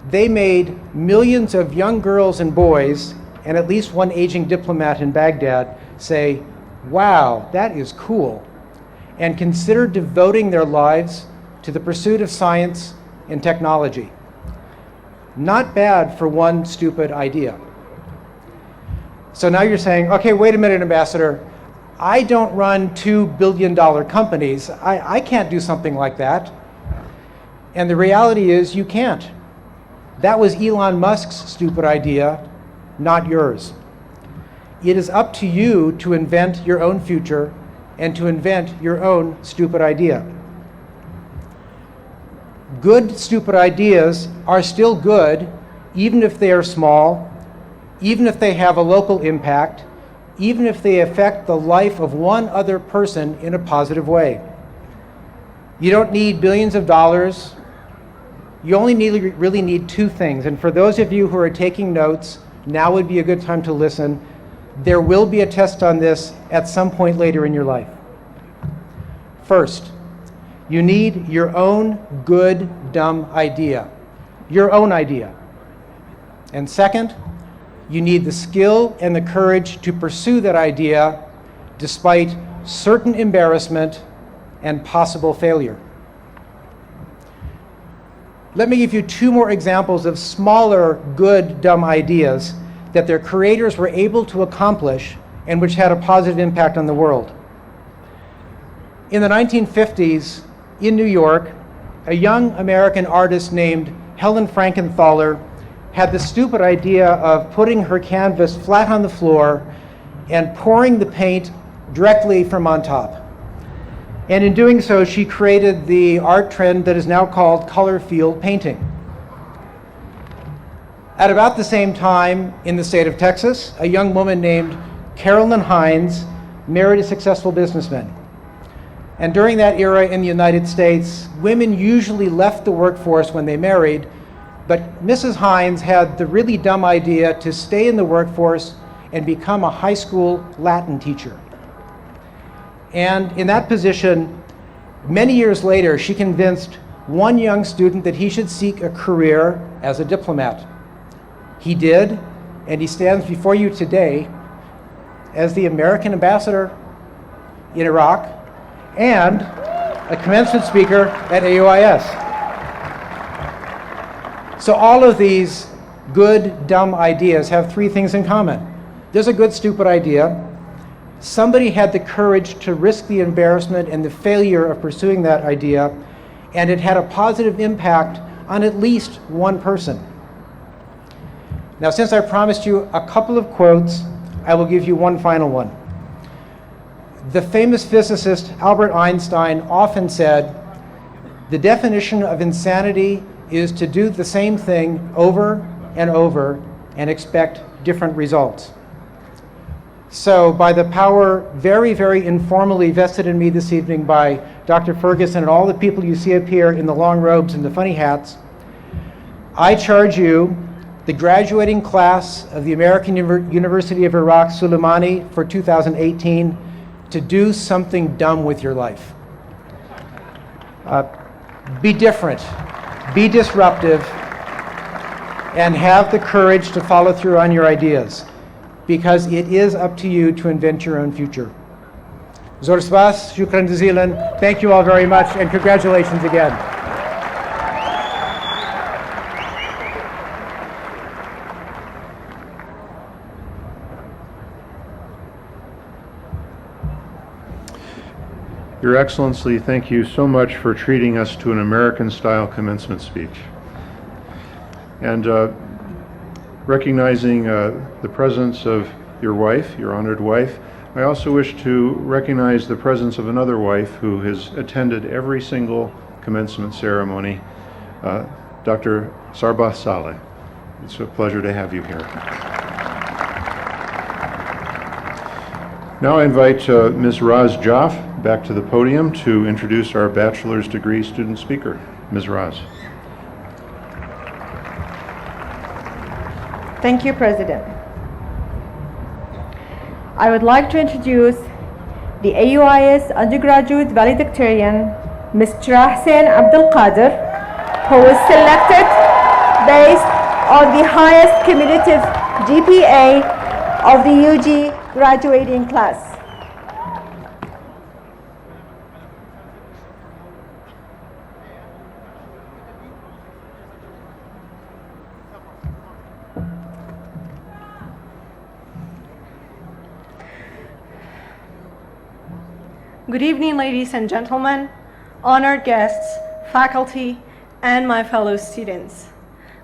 they made millions of young girls and boys, and at least one aging diplomat in Baghdad, say, "Wow, that is cool," and consider devoting their lives to the pursuit of science and technology. Not bad for one stupid idea. So now you're saying, okay, wait a minute, Ambassador. I don't run $2 billion companies. I can't do something like that. And the reality is you can't. That was Elon Musk's stupid idea, not yours. It is up to you to invent your own future and to invent your own stupid idea. Good stupid ideas are still good, even if they are small, even if they have a local impact, even if they affect the life of one other person in a positive way. You don't need billions of dollars. You only really need two things. And for those of you who are taking notes, now would be a good time to listen. There will be a test on this at some point later in your life. First, you need your own good, dumb idea. Your own idea. And second, you need the skill and the courage to pursue that idea despite certain embarrassment and possible failure. Let me give you two more examples of smaller, good, dumb ideas that their creators were able to accomplish and which had a positive impact on the world. In the 1950s, in New York, a young American artist named Helen Frankenthaler had the stupid idea of putting her canvas flat on the floor and pouring the paint directly from on top. And in doing so, she created the art trend that is now called color field painting. At about the same time, in the state of Texas, a young woman named Carolyn Hines married a successful businessman. And during that era in the United States, women usually left the workforce when they married, but Mrs. Hines had the really dumb idea to stay in the workforce and become a high school Latin teacher. And in that position, many years later, she convinced one young student that he should seek a career as a diplomat. He did, and he stands before you today as the American ambassador in Iraq and a commencement speaker at AUIS. So all of these good, dumb ideas have three things in common. There's a good, stupid idea. Somebody had the courage to risk the embarrassment and the failure of pursuing that idea, and it had a positive impact on at least one person. Now, since I promised you a couple of quotes, I will give you one final one. The famous physicist Albert Einstein often said, "The definition of insanity is to do the same thing over and over and expect different results." So by the power very, very informally vested in me this evening by Dr. Ferguson and all the people you see up here in the long robes and the funny hats, I charge you, the graduating class of the American University of Iraq Suleimani for 2018, to do something dumb with your life. Be different, be disruptive, and have the courage to follow through on your ideas, because it is up to you to invent your own future. Zor spas, shukran jazilan. Thank you all very much, and congratulations again. Your Excellency, thank you so much for treating us to an American-style commencement speech. And recognizing the presence of your wife, your honored wife, I also wish to recognize the presence of another wife who has attended every single commencement ceremony, Dr. Sarbah Saleh. It's a pleasure to have you here. Now I invite Ms. Raz Jaff back to the podium to introduce our bachelor's degree student speaker. Ms. Raz. Thank you, President. I would like to introduce the AUIS undergraduate valedictorian, Mr. Hussein Abdul Qadir, who was selected based on the highest cumulative GPA of the UG graduating class. Good evening, ladies and gentlemen, honored guests, faculty, and my fellow students.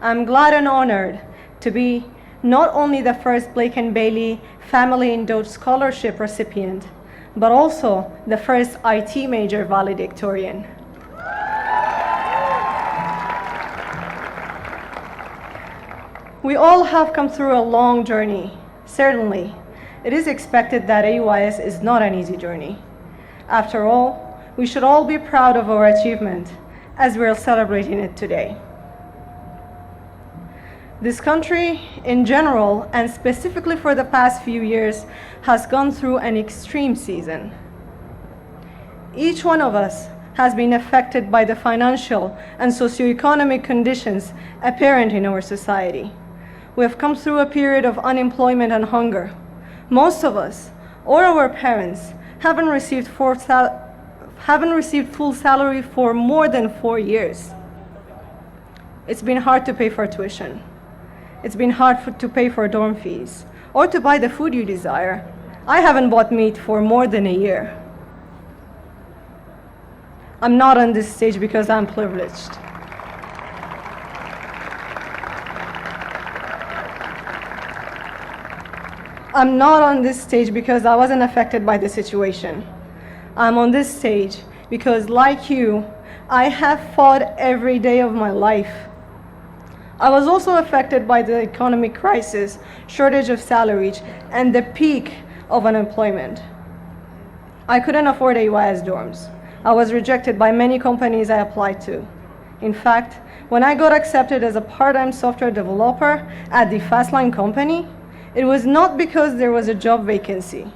I'm glad and honored to be not only the first Blake and Bailey Family Endowed Scholarship recipient, but also the first IT major valedictorian. We all have come through a long journey. Certainly, it is expected that AUIS is not an easy journey. After all, we should all be proud of our achievement as we're celebrating it today. This country in general, and specifically for the past few years, has gone through an extreme season. Each one of us has been affected by the financial and socioeconomic conditions apparent in our society. We have come through a period of unemployment and hunger. Most of us, or our parents, haven't received full salary for more than 4 years. It's been hard to pay for tuition. It's been hard to pay for dorm fees or to buy the food you desire. I haven't bought meat for more than a year. I'm not on this stage because I'm privileged. I'm not on this stage because I wasn't affected by the situation. I'm on this stage because, like you, I have fought every day of my life. I was also affected by the economic crisis, shortage of salaries, and the peak of unemployment. I couldn't afford AYS dorms. I was rejected by many companies I applied to. In fact, when I got accepted as a part-time software developer at the Fastline company, it was not because there was a job vacancy,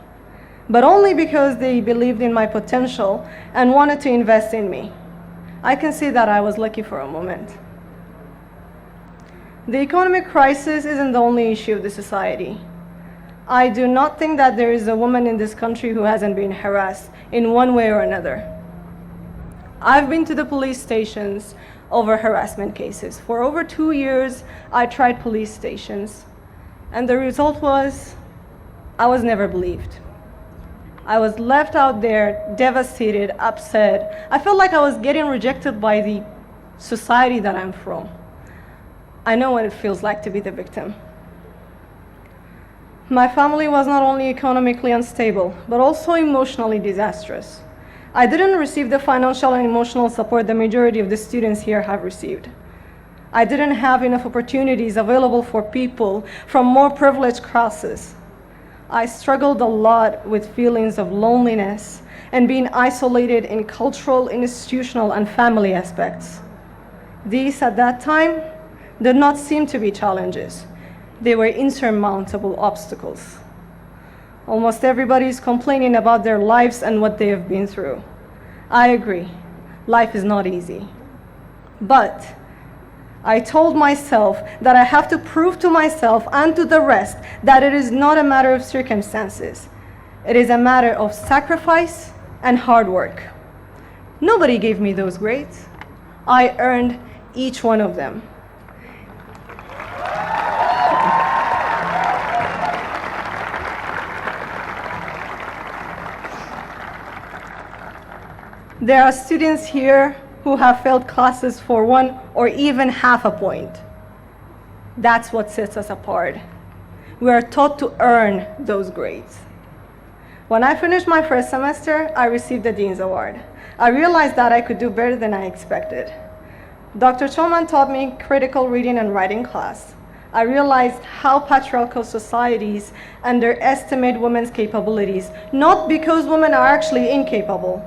but only because they believed in my potential and wanted to invest in me. I can say that I was lucky for a moment. The economic crisis isn't the only issue of the society. I do not think that there is a woman in this country who hasn't been harassed in one way or another. I've been to the police stations over harassment cases. For over 2 years, I tried police stations, and the result was I was never believed. I was left out there devastated, upset. I felt like I was getting rejected by the society that I'm from. I know what it feels like to be the victim. My family was not only economically unstable, but also emotionally disastrous. I didn't receive the financial and emotional support the majority of the students here have received. I didn't have enough opportunities available for people from more privileged classes. I struggled a lot with feelings of loneliness and being isolated in cultural, institutional, and family aspects. These, at that time, did not seem to be challenges. They were insurmountable obstacles. Almost everybody is complaining about their lives and what they have been through. I agree, life is not easy. But I told myself that I have to prove to myself and to the rest that it is not a matter of circumstances. It is a matter of sacrifice and hard work. Nobody gave me those grades. I earned each one of them. There are students here who have failed classes for 1 or even half a point. That's what sets us apart. We are taught to earn those grades. When I finished my first semester, I received the Dean's Award. I realized that I could do better than I expected. Dr. Choman taught me critical reading and writing class. I realized how patriarchal societies underestimate women's capabilities, not because women are actually incapable,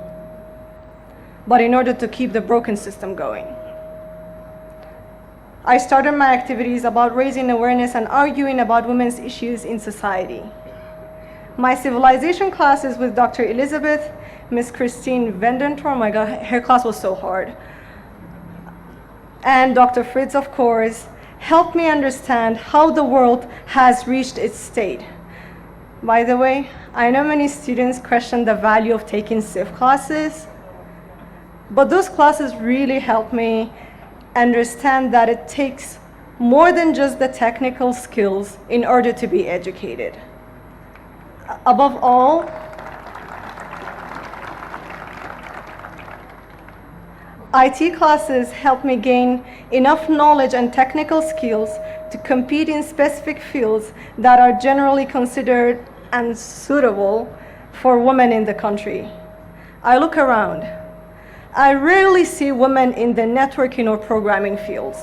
but in order to keep the broken system going. I started my activities about raising awareness and arguing about women's issues in society. My civilization classes with Dr. Elizabeth, Miss Christine Vendentor, oh my God, her class was so hard, and Dr. Fritz, of course, helped me understand how the world has reached its state. By the way, I know many students question the value of taking CIF classes, but those classes really helped me understand that it takes more than just the technical skills in order to be educated. Above all, IT classes helped me gain enough knowledge and technical skills to compete in specific fields that are generally considered unsuitable for women in the country. I look around. I rarely see women in the networking or programming fields.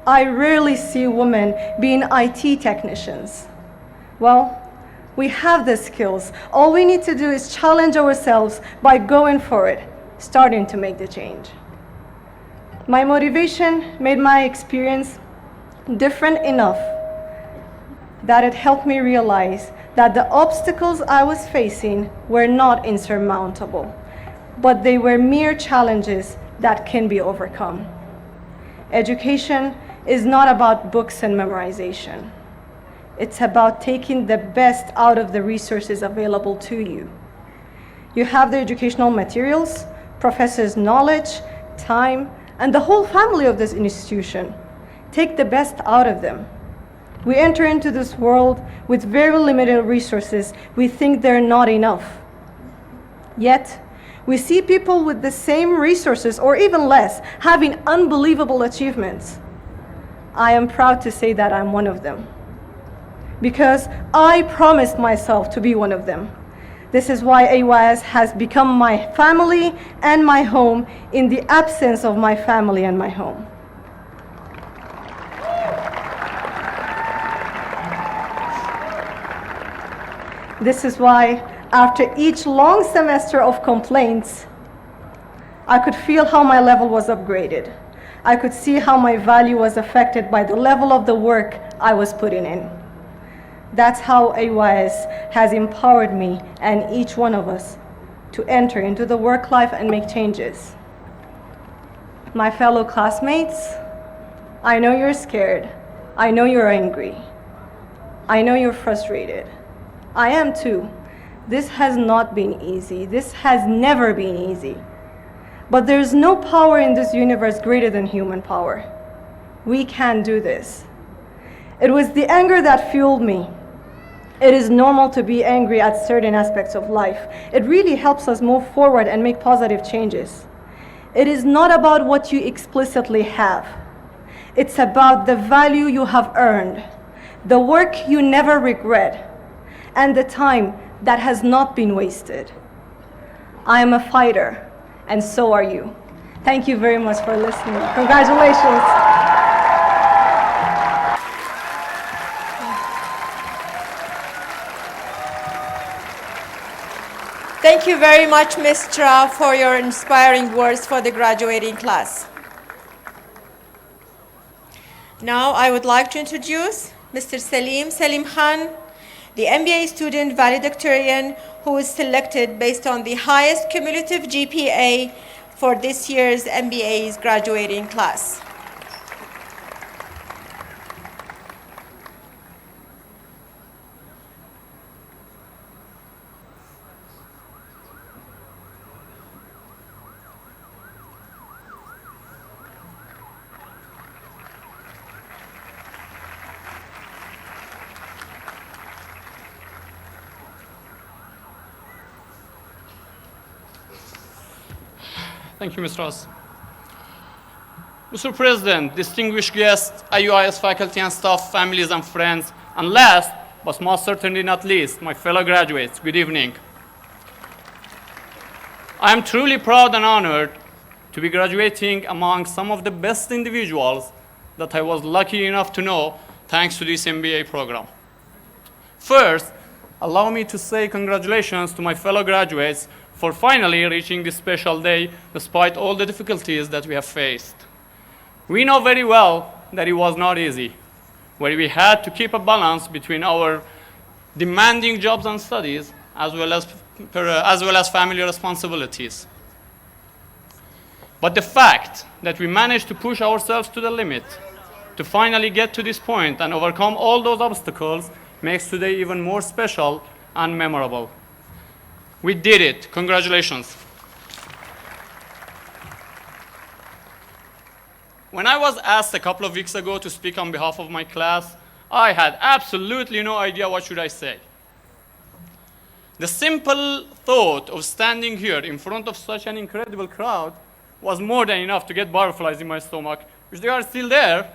I rarely see women being IT technicians. Well, we have the skills. All we need to do is challenge ourselves by going for it, starting to make the change. My motivation made my experience different enough that it helped me realize that the obstacles I was facing were not insurmountable, but they were mere challenges that can be overcome. Education is not about books and memorization. It's about taking the best out of the resources available to you. You have the educational materials, professors' knowledge, time, and the whole family of this institution. Take the best out of them. We enter into this world with very limited resources. We think they're not enough. Yet, we see people with the same resources, or even less, having unbelievable achievements. I am proud to say that I'm one of them, because I promised myself to be one of them. This is why AYS has become my family and my home in the absence of my family and my home. This is why, after each long semester of complaints, I could feel how my level was upgraded. I could see how my value was affected by the level of the work I was putting in. That's how AYS has empowered me and each one of us to enter into the work life and make changes. My fellow classmates, I know you're scared. I know you're angry. I know you're frustrated. I am too. This has not been easy. This has never been easy. But there's no power in this universe greater than human power. We can do this. It was the anger that fueled me. It is normal to be angry at certain aspects of life. It really helps us move forward and make positive changes. It is not about what you explicitly have. It's about the value you have earned, the work you never regret, and the time that has not been wasted. I am a fighter, and so are you. Thank you very much for listening. Congratulations. Thank you very much, Ms. Tra, for your inspiring words for the graduating class. Now I would like to introduce Mr. Salim Khan, the MBA student valedictorian who was selected based on the highest cumulative GPA for this year's MBA's graduating class. Thank you, Ms. Ross. Mr. President, distinguished guests, IUIS faculty and staff, families and friends, and last, but most certainly not least, my fellow graduates, good evening. I am truly proud and honored to be graduating among some of the best individuals that I was lucky enough to know thanks to this MBA program. First, allow me to say congratulations to my fellow graduates for finally reaching this special day despite all the difficulties that we have faced. We know very well that it was not easy, where we had to keep a balance between our demanding jobs and studies as well as family responsibilities. But the fact that we managed to push ourselves to the limit to finally get to this point and overcome all those obstacles makes today even more special and memorable. We did it. Congratulations. When I was asked a couple of weeks ago to speak on behalf of my class, I had absolutely no idea what should I say. The simple thought of standing here in front of such an incredible crowd was more than enough to get butterflies in my stomach, which they are still there.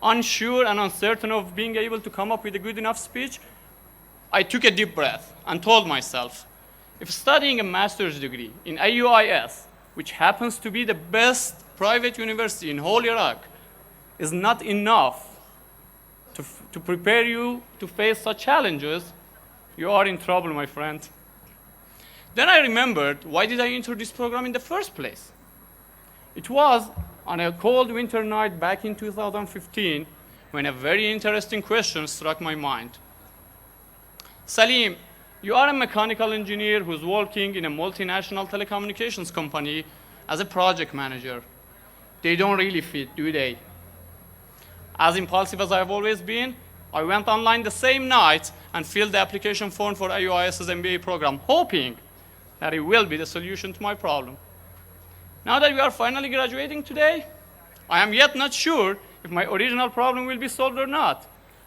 Unsure and uncertain of being able to come up with a good enough speech, I took a deep breath and told myself, if studying a master's degree in AUIS, which happens to be the best private university in whole Iraq, is not enough to prepare you to face such challenges, you are in trouble, my friend. Then I remembered, why did I enter this program in the first place? It was on a cold winter night back in 2015 when a very interesting question struck my mind. Salim, you are a mechanical engineer who's working in a multinational telecommunications company as a project manager. They don't really fit, do they? As impulsive as I've always been, I went online the same night and filled the application form for IUIS's MBA program, hoping that it will be the solution to my problem. Now that we are finally graduating today, I am yet not sure if my original problem will be solved or not.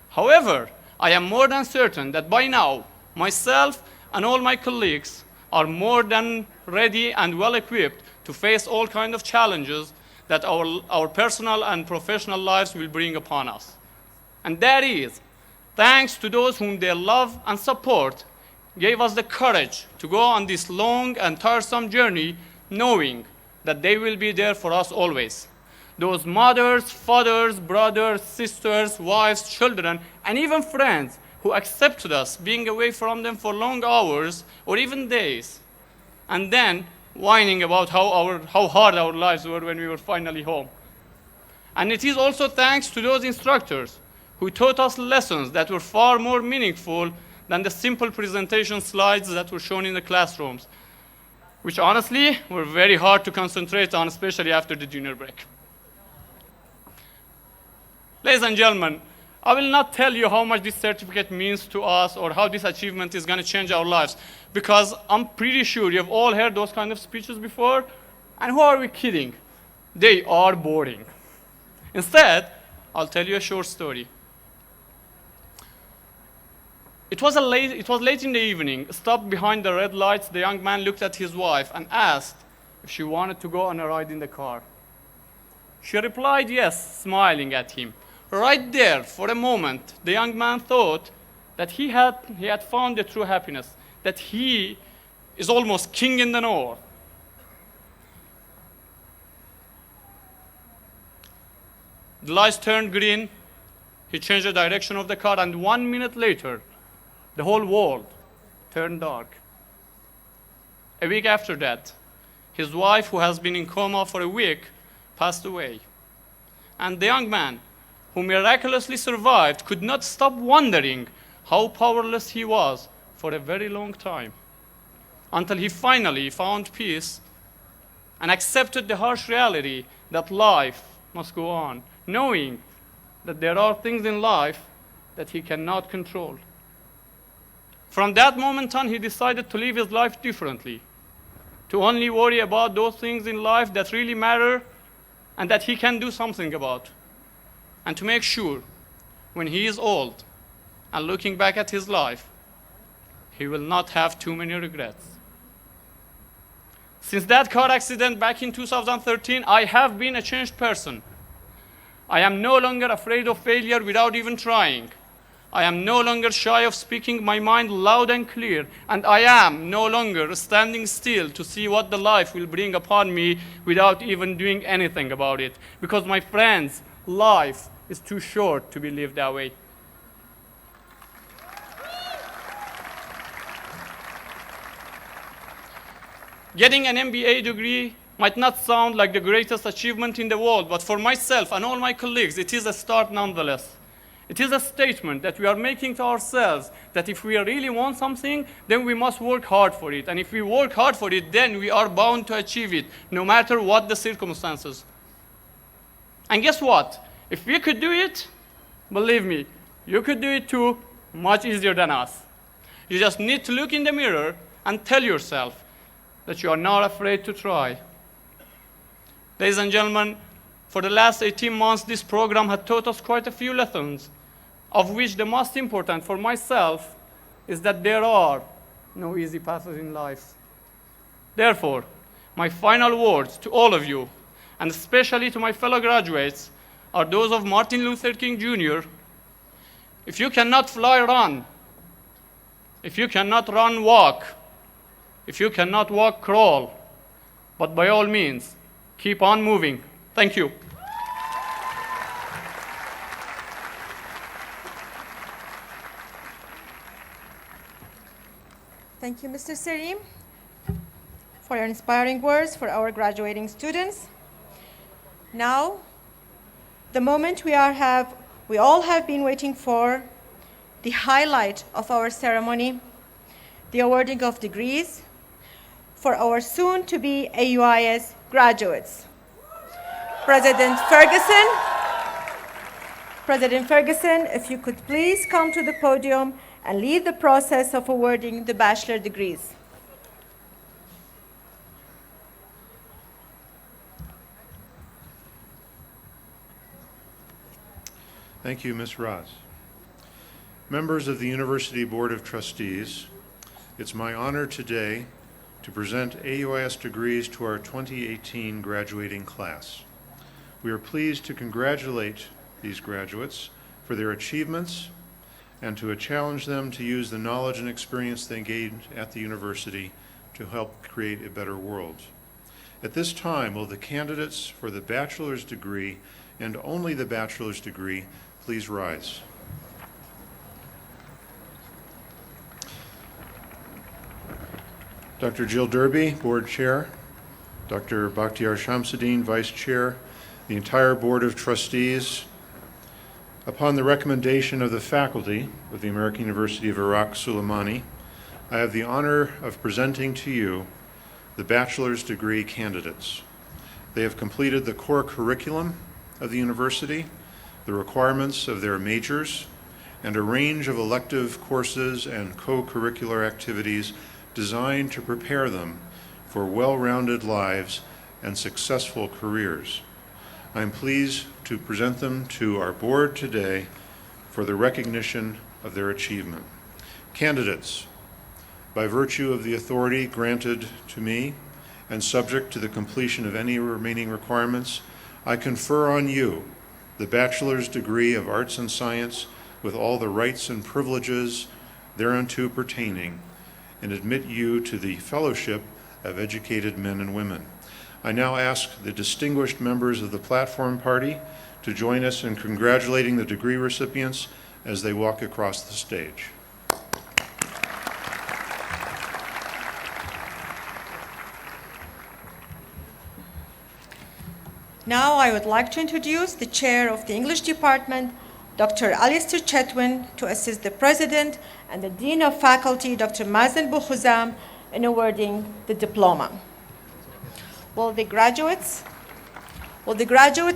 However, I am more than certain that by now, myself and all my colleagues are more than ready and well equipped to face all kinds of challenges that our personal and professional lives will bring upon us. And that is, thanks to those whom their love and support gave us the courage to go on this long and tiresome journey, knowing that they will be there for us always. Those mothers, fathers, brothers, sisters, wives, children, and even friends who accepted us being away from them for long hours or even days, and then whining about how hard our lives were when we were finally home. And it is also thanks to those instructors who taught us lessons that were far more meaningful than the simple presentation slides that were shown in the classrooms, which honestly were very hard to concentrate on, especially after the dinner break. Ladies and gentlemen, I will not tell you how much this certificate means to us or how this achievement is going to change our lives, because I'm pretty sure you've all heard those kind of speeches before, and who are we kidding? They are boring. Instead, I'll tell you a short story. It was late in the evening. Stopped behind the red lights, the young man looked at his wife and asked if she wanted to go on a ride in the car. She replied yes, smiling at him. Right there, for a moment, the young man thought that he had found the true happiness, that he is almost king in the north. The lights turned green. He changed the direction of the car, and 1 minute later, the whole world turned dark. A week after that, his wife, who has been in coma for a week, passed away. And the young man, who miraculously survived, could not stop wondering how powerless he was for a very long time, until he finally found peace and accepted the harsh reality that life must go on, knowing that there are things in life that he cannot control. From that moment on, he decided to live his life differently, to only worry about those things in life that really matter and that he can do something about, and to make sure when he is old and looking back at his life, he will not have too many regrets. Since that car accident back in 2013, I have been a changed person. I am no longer afraid of failure without even trying. I am no longer shy of speaking my mind loud and clear, and I am no longer standing still to see what the life will bring upon me without even doing anything about it. Because, my friends, life is too short to be lived that way. Getting an MBA degree might not sound like the greatest achievement in the world, but for myself and all my colleagues, it is a start nonetheless. It is a statement that we are making to ourselves that if we really want something, then we must work hard for it. And if we work hard for it, then we are bound to achieve it, no matter what the circumstances. And guess what? If we could do it, believe me, you could do it too, much easier than us. You just need to look in the mirror and tell yourself that you are not afraid to try. Ladies and gentlemen, for the last 18 months, this program had taught us quite a few lessons, of which the most important for myself is that there are no easy paths in life. Therefore, my final words to all of you, and especially to my fellow graduates, are those of Martin Luther King Jr. If you cannot fly, run. If you cannot run, walk. If you cannot walk, crawl. But by all means, keep on moving. Thank you. Thank you, Mr. Salim, for your inspiring words for our graduating students. Now, the moment we all have been waiting for, the highlight of our ceremony, the awarding of degrees for our soon-to-be AUIS graduates. President Ferguson, if you could please come to the podium and lead the process of awarding the bachelor degrees. Thank you, Ms. Raz. Members of the University Board of Trustees, it's my honor today to present AUIS degrees to our 2018 graduating class. We are pleased to congratulate these graduates for their achievements and to challenge them to use the knowledge and experience they gained at the university to help create a better world. At this time, will the candidates for the bachelor's degree and only the bachelor's degree please rise? Dr. Jill Derby, Board Chair, Dr. Bakhtiar Shamsuddin, Vice Chair, the entire Board of Trustees, upon the recommendation of the faculty of the American University of Iraq Suleimani, I have the honor of presenting to you the bachelor's degree candidates. They have completed the core curriculum of the university, the requirements of their majors, and a range of elective courses and co-curricular activities designed to prepare them for well-rounded lives and successful careers. I am pleased to present them to our board today for the recognition of their achievement. Candidates, by virtue of the authority granted to me and subject to the completion of any remaining requirements, I confer on you the bachelor's degree of Arts and Science with all the rights and privileges thereunto pertaining, and admit you to the fellowship of educated men and women. I now ask the distinguished members of the platform party to join us in congratulating the degree recipients as they walk across the stage. Now I would like to introduce the chair of the English department, Dr. Alistair Chetwin, to assist the president and the dean of faculty, Dr. Mazen Boukhuzam, in awarding the diploma. Will the graduate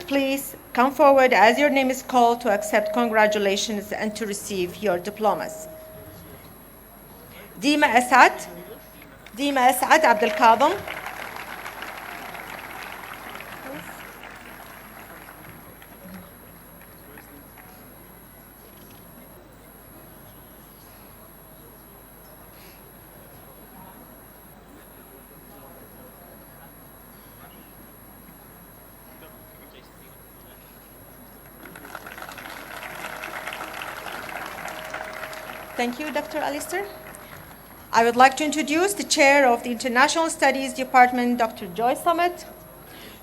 please come forward as your name is called to accept congratulations and to receive your diplomas. Dima Asad Abdel Kadhim. Thank you, Dr. Alistair. I would like to introduce the chair of the International Studies Department, Dr. Joy Summit,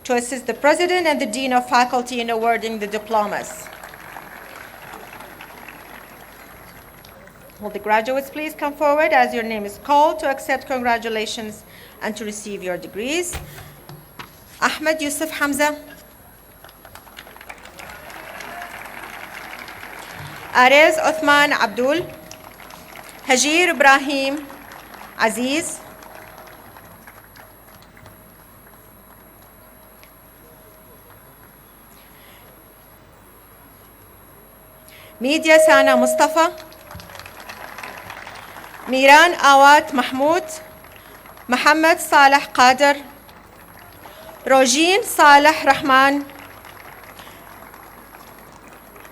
to assist the president and the dean of faculty in awarding the diplomas. Will the graduates please come forward as your name is called to accept congratulations and to receive your degrees. Ahmed Yusuf Hamza. Arez Othman Abdul. Hajir Ibrahim Aziz. Media Sana Mustafa. Miran Awat Mahmoud. Muhammad Saleh Qadir. Rojin Saleh Rahman.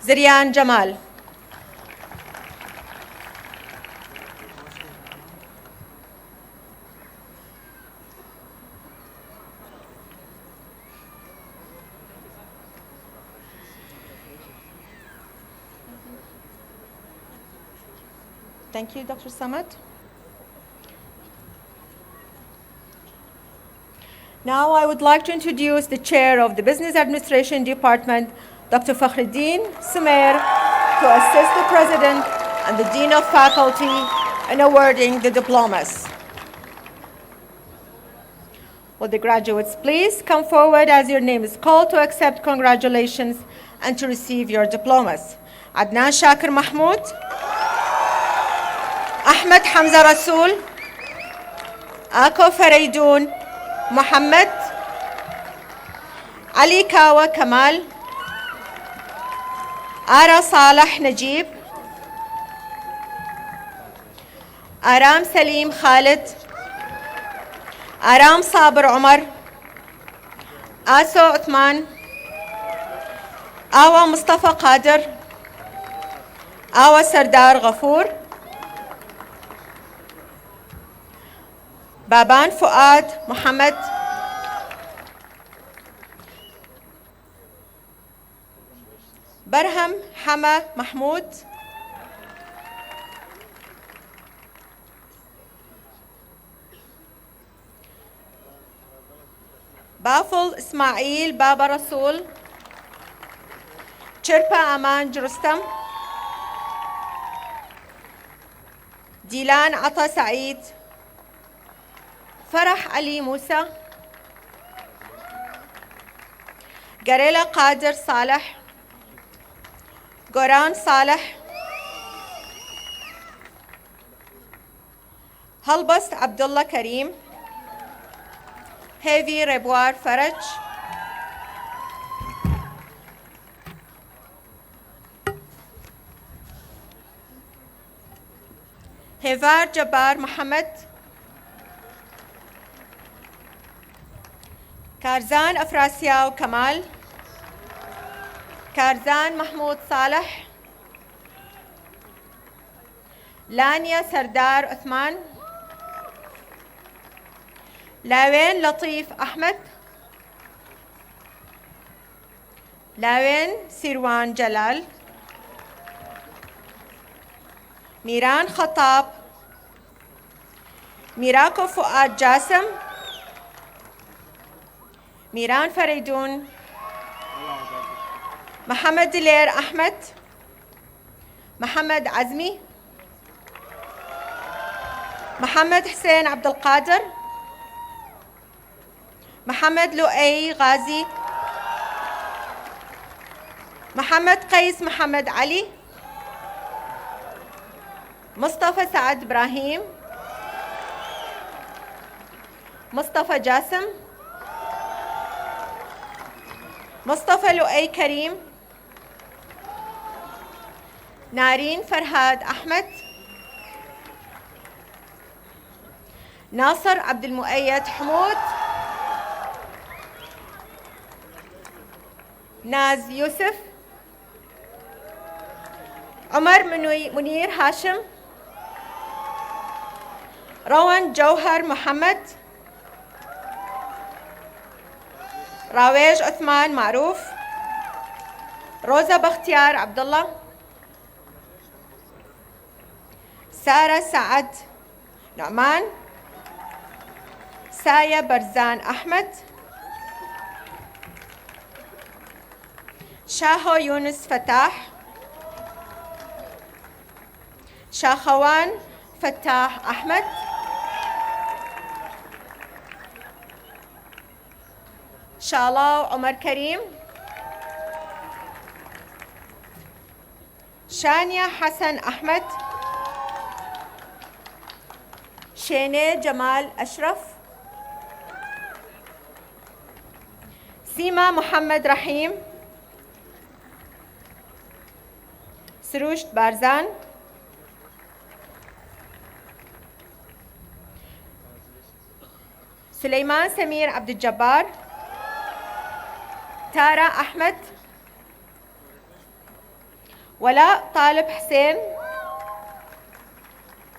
Zirian Jamal. Thank you, Dr. Samad. Now I would like to introduce the chair of the Business Administration Department, Dr. Fakhruddin Sumer, to assist the president and the dean of faculty in awarding the diplomas. Will the graduates please come forward as your name is called to accept congratulations and to receive your diplomas. Adnan Shakir Mahmoud. Ahmed Hamza Rasool. Ako Fareidoun Muhammad. Ali Kawa Kamal. Ara Saleh Najib. Aram Salim Khalid. Aram Sabir Umar. Aso Uthman. Awa Mustafa Qadir. Awa Sardar Ghafoor. Baban Fuad Muhammad. Barham Hama Mahmoud. Baful Ismail Baba Rasool. Chirpa Aman Jurustam. Dilan Ata Saeed. فرح علي موسى، جريلا قادر صالح، جوران صالح، هلبس عبد الله كريم، هيفي ربوار فرج، هيفار جبار محمد، كارزان أفراسياو كمال، كارزان محمود صالح، لانيا سردار عثمان، لاوين لطيف أحمد، لاوين سيروان جلال، ميران خطاب، ميراكو فؤاد جاسم، ميران فريدون، محمد دلير أحمد، محمد عزمي، محمد حسين عبد القادر، محمد لؤي غازي، محمد قيس محمد علي، مصطفى سعد إبراهيم، مصطفى جاسم، مصطفى لؤي كريم، نارين فرهاد أحمد، ناصر عبد المؤيد حمود، ناز يوسف، عمر منير هاشم، روان جوهر محمد، راويج عثمان معروف، روزا بختيار عبد الله، سارة سعد نعمان، سايا برزان أحمد، شاهو يونس فتاح، شاخوان فتاح أحمد، شالاو عمر كريم، شانيا حسن أحمد، شيني جمال أشرف، سيما محمد رحيم، سروش بارزان، سليمان سمير عبد الجبار، تارا أحمد، ولاء طالب حسين،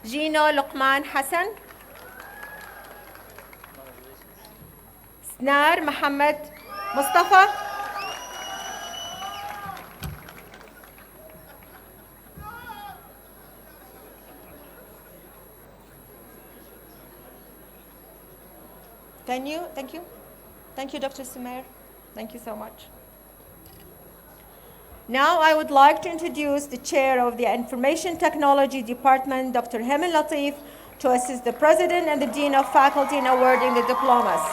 جينو لقمان حسن، سنار محمد مصطفى، Thank you, Dr. Sumer. Thank you so much. Now I would like to introduce the chair of the Information Technology Department, Dr. Hemen Latif, to assist the President and the Dean of Faculty in awarding the diplomas.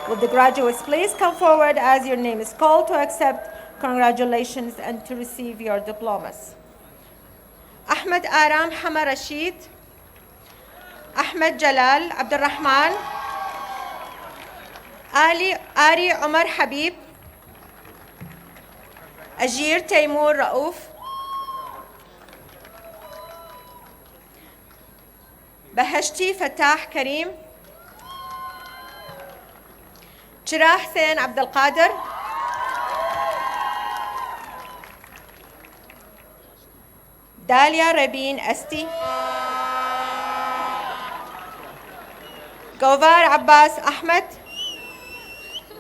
Would the graduates please come forward as your name is called to accept congratulations and to receive your diplomas. Ahmed Aram Hama Rashid, Ahmed Jalal Abdurrahman, Ari Omar Habib, Ajir Taimur Raouf, Bahashti Fatah Karim, Chirah Hussein Abdul Qadir, Dalia Rabin Esti, Govar Abbas Ahmed,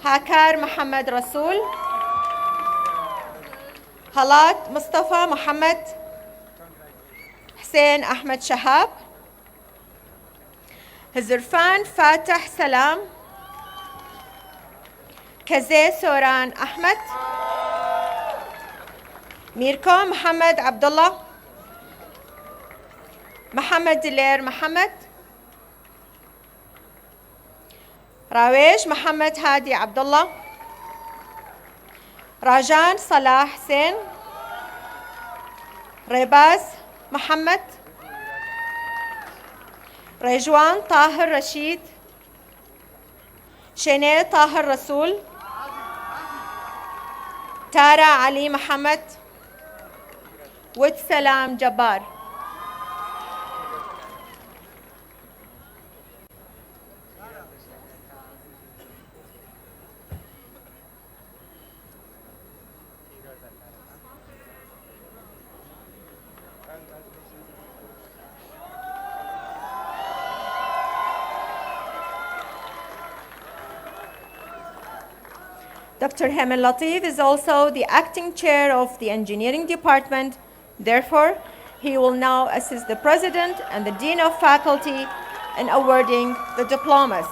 Hakar Muhammad Rasul, Halat Mustafa Muhammad, Hussein Ahmed Shahab, Hizirfan Fatah Salam, Kaze Soran Ahmed, Mirko Muhammad Abdullah, Muhammad Dilair Muhammad, راويش محمد هادي عبد الله. راجان صلاح حسين. ريباز محمد. ريجوان طاهر رشيد. شيني طاهر رسول. تارا علي محمد. ود سلام جبار. Dr. Hemen Latif is also the acting chair of the engineering department. Therefore, he will now assist the president and the dean of faculty in awarding the diplomas.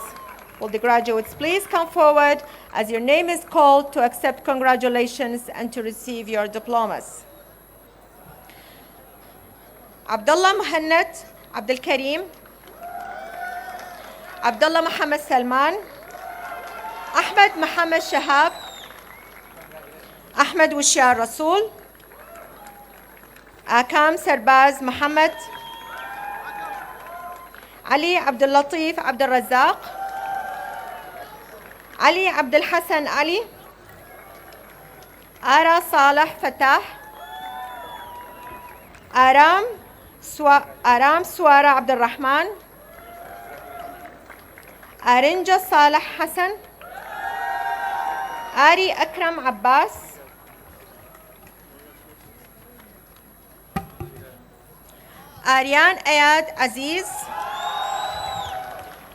Will the graduates please come forward as your name is called to accept congratulations and to receive your diplomas. Abdullah Muhannad Abdul Karim. Abdullah Muhammad Salman. Ahmed Muhammad Shahab. Ahmed Wishar Rasool. Akam Sarbaz Muhammad. Ali Abdul Latif Abdul Razak. Ali Abdul Hassan Ali. Ara Saleh Fatah. Aram Swara Abdul Rahman. Arinja Saleh Hassan. Ari Akram Abbas. Aryan Ayad Aziz.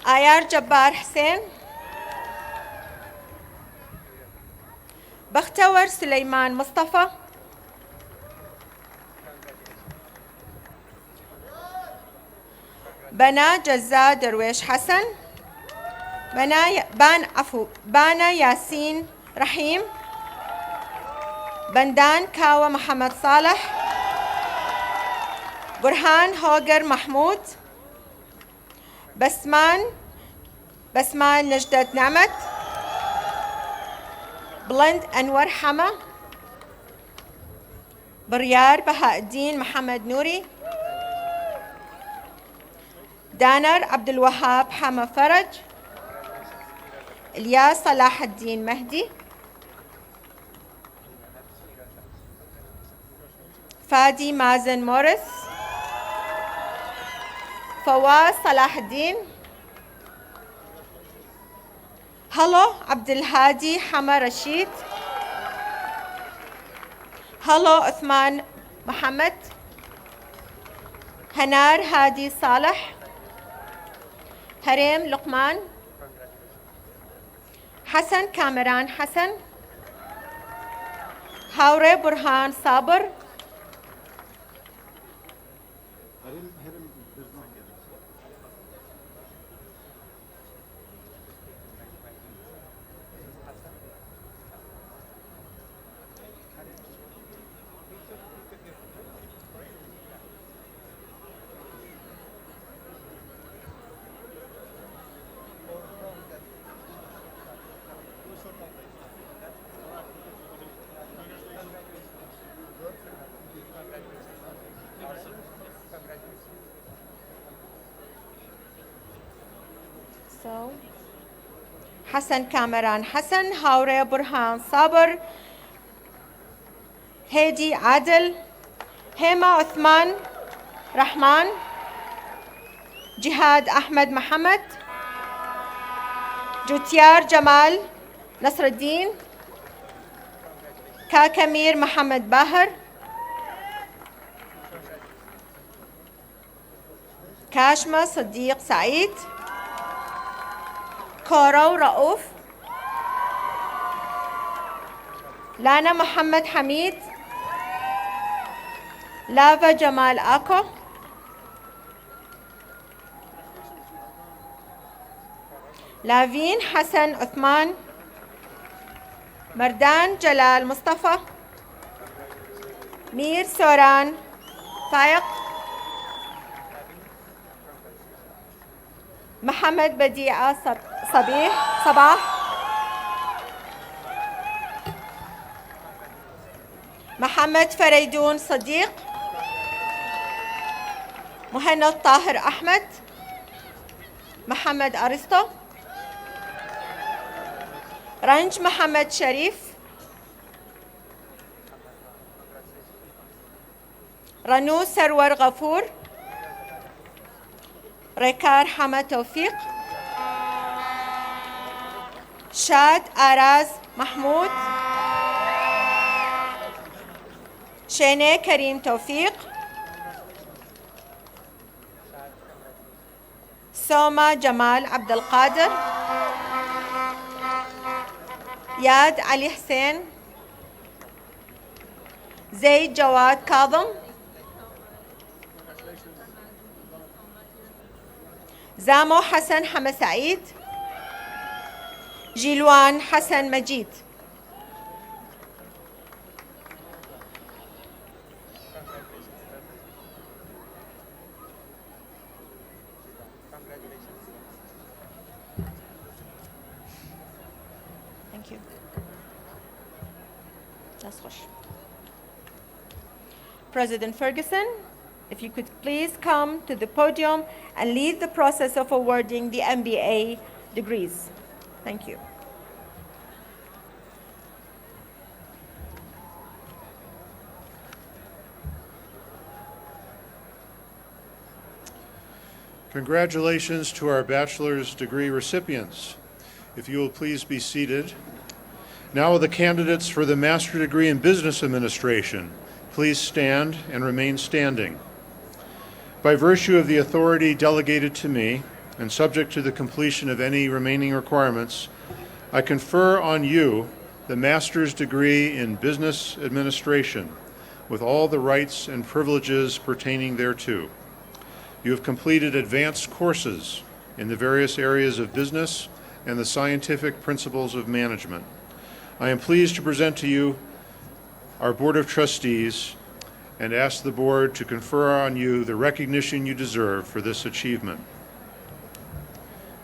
Ayar Jabbar Hussein. Bakhtawar Sulaiman Mustafa. Bana Jazza Darwish Hassan. Bana Yasin Rahim. Bandan Kawa Muhammad Saleh. Burhan Hogar Mahmoud. Basman Najdat Namat. Blind Anwar Hama. Baryar Bahauddin Muhammad Nouri. Danar Abdul Wahab Hama Faraj. Ilyas Salahuddin Mahdi. Fadi Mazen Morris. Fawaz Salahuddin. Hello Abdul Hadi Hama Rashid. Hello Uthman Muhammad. Hanar Hadi Saleh. Harem Luqman. Hassan Kamran Hassan. Haure Burhan Sabr. So, Hassan Kamran Hassan, Haure Burhan Sabr, Hedi Adil, Hema Uthman Rahman, Jihad Ahmed Muhammad, Jutyar Jamal Nasruddin, Kakamir Muhammad Bahar, Kashma Sadiq Saeed, Karaw Rauf, Lana Muhammad Hamid, Lava Jamal Ako, Lavin Hassan Uthman, Mardan Jalal Mustafa, Mir Soran Faiq, محمد بديعة صباح محمد فريدون صديق مهند طاهر أحمد محمد أرسطو رنج محمد شريف رنو سرور غفور ريكار حمد توفيق شاد آراز محمود شيني كريم توفيق سوما جمال عبد القادر ياد علي حسين زيد جواد كاظم زامو حسن حمد سعيد جيلوان حسن مجيد Thank you. That's خوش. President Ferguson, if you could please come to the podium and lead the process of awarding the MBA degrees. Thank you. Congratulations to our bachelor's degree recipients. If you will please be seated. Now will the candidates for the master's degree in business administration please stand and remain standing. By virtue of the authority delegated to me, and subject to the completion of any remaining requirements, I confer on you the master's degree in business administration with all the rights and privileges pertaining thereto. You have completed advanced courses in the various areas of business and the scientific principles of management. I am pleased to present to you our Board of Trustees and ask the Board to confer on you the recognition you deserve for this achievement.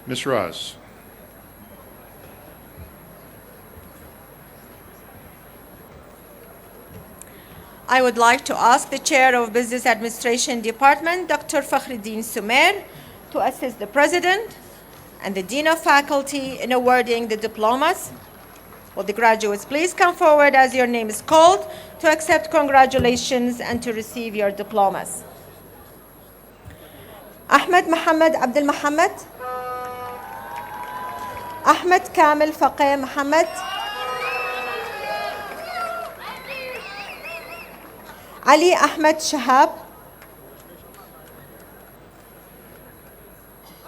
Ms. Raz. I would like to ask the Chair of Business Administration Department, Dr. Fakhruddin Sumer, to assist the President and the Dean of Faculty in awarding the diplomas. Will the graduates please come forward as your name is called to accept congratulations and to receive your diplomas. Ahmed Mohammed Abdul Mohammed, Ahmed Kamil Faqih Mohammed, Ali Ahmed Shahab,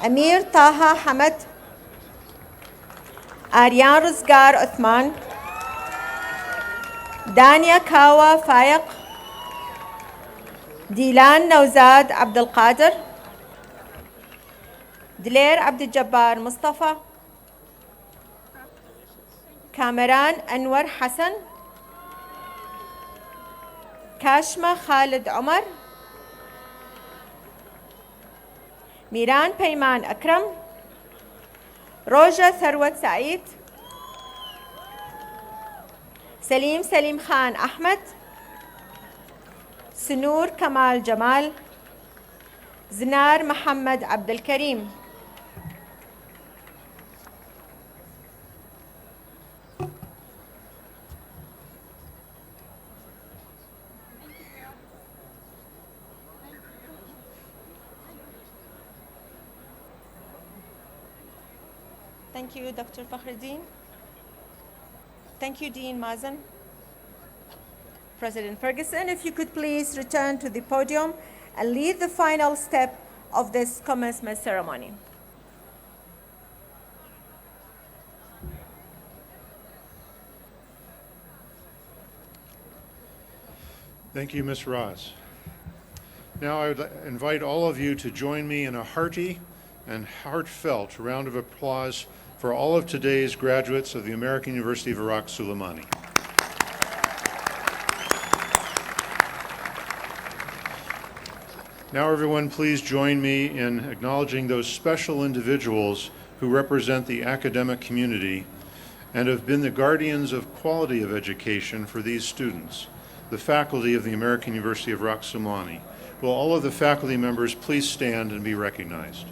Amir Taha Hamad, Aryan Rizgar Uthman, Dania Kawa Fayaq, Dilan Nawzad Abdul Qadir, Dilair Abdul Jabbar Mustafa, Kamran Anwar Hassan, Kashma Khalid Umar, Miran Payman Akram, Roja Tharwat Saeed, Salim Khan Ahmed, Sunur Kamal Jamal, Zinar Muhammad Abdul Karim. Thank you, Dr. Fakhruddin. Thank you, Dean Mazen. President Ferguson, if you could please return to the podium and lead the final step of this commencement ceremony. Thank you, Ms. Raz. Now I would invite all of you to join me in a hearty and heartfelt round of applause for all of today's graduates of the American University of Iraq Suleimani. Now everyone please join me in acknowledging those special individuals who represent the academic community and have been the guardians of quality of education for these students, the faculty of the American University of Iraq Somali. Will all of the faculty members please stand and be recognized?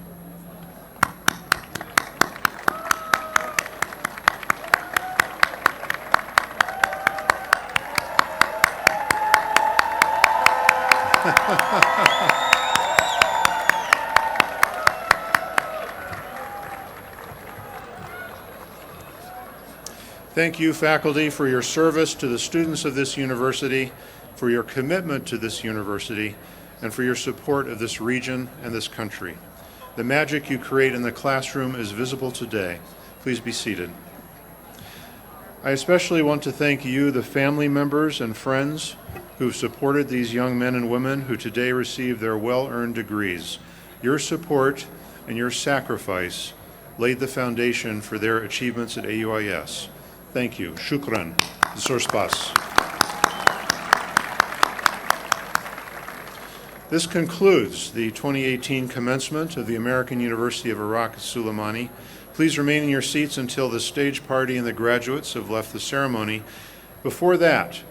Thank you, faculty, for your service to the students of this university, for your commitment to this university, and for your support of this region and this country. The magic you create in the classroom is visible today. Please be seated. I especially want to thank you, the family members and friends who've supported these young men and women who today receive their well-earned degrees. Your support and your sacrifice laid the foundation for their achievements at AUIS. Thank you. Shukran. Zor spas. This concludes the 2018 commencement of the American University of Iraq Suleimani. Please remain in your seats until the stage party and the graduates have left the ceremony. Before that,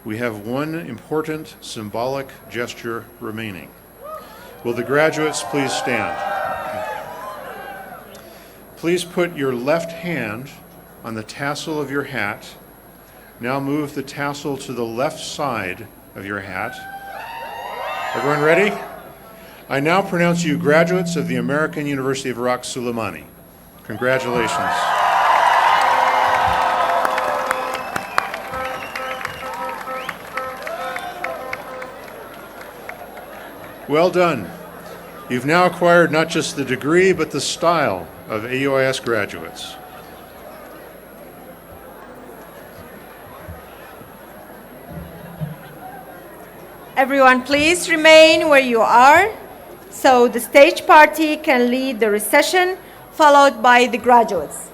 we have one important symbolic gesture remaining. Will the graduates please stand? Please put your left hand on the tassel of your hat. Now move the tassel to the left side of your hat. Everyone ready? I now pronounce you graduates of the American University of Iraq Suleimani. Congratulations. Well done. You've now acquired not just the degree, but the style of AUIS graduates. Everyone, please remain where you are so the stage party can lead the recession, followed by the graduates.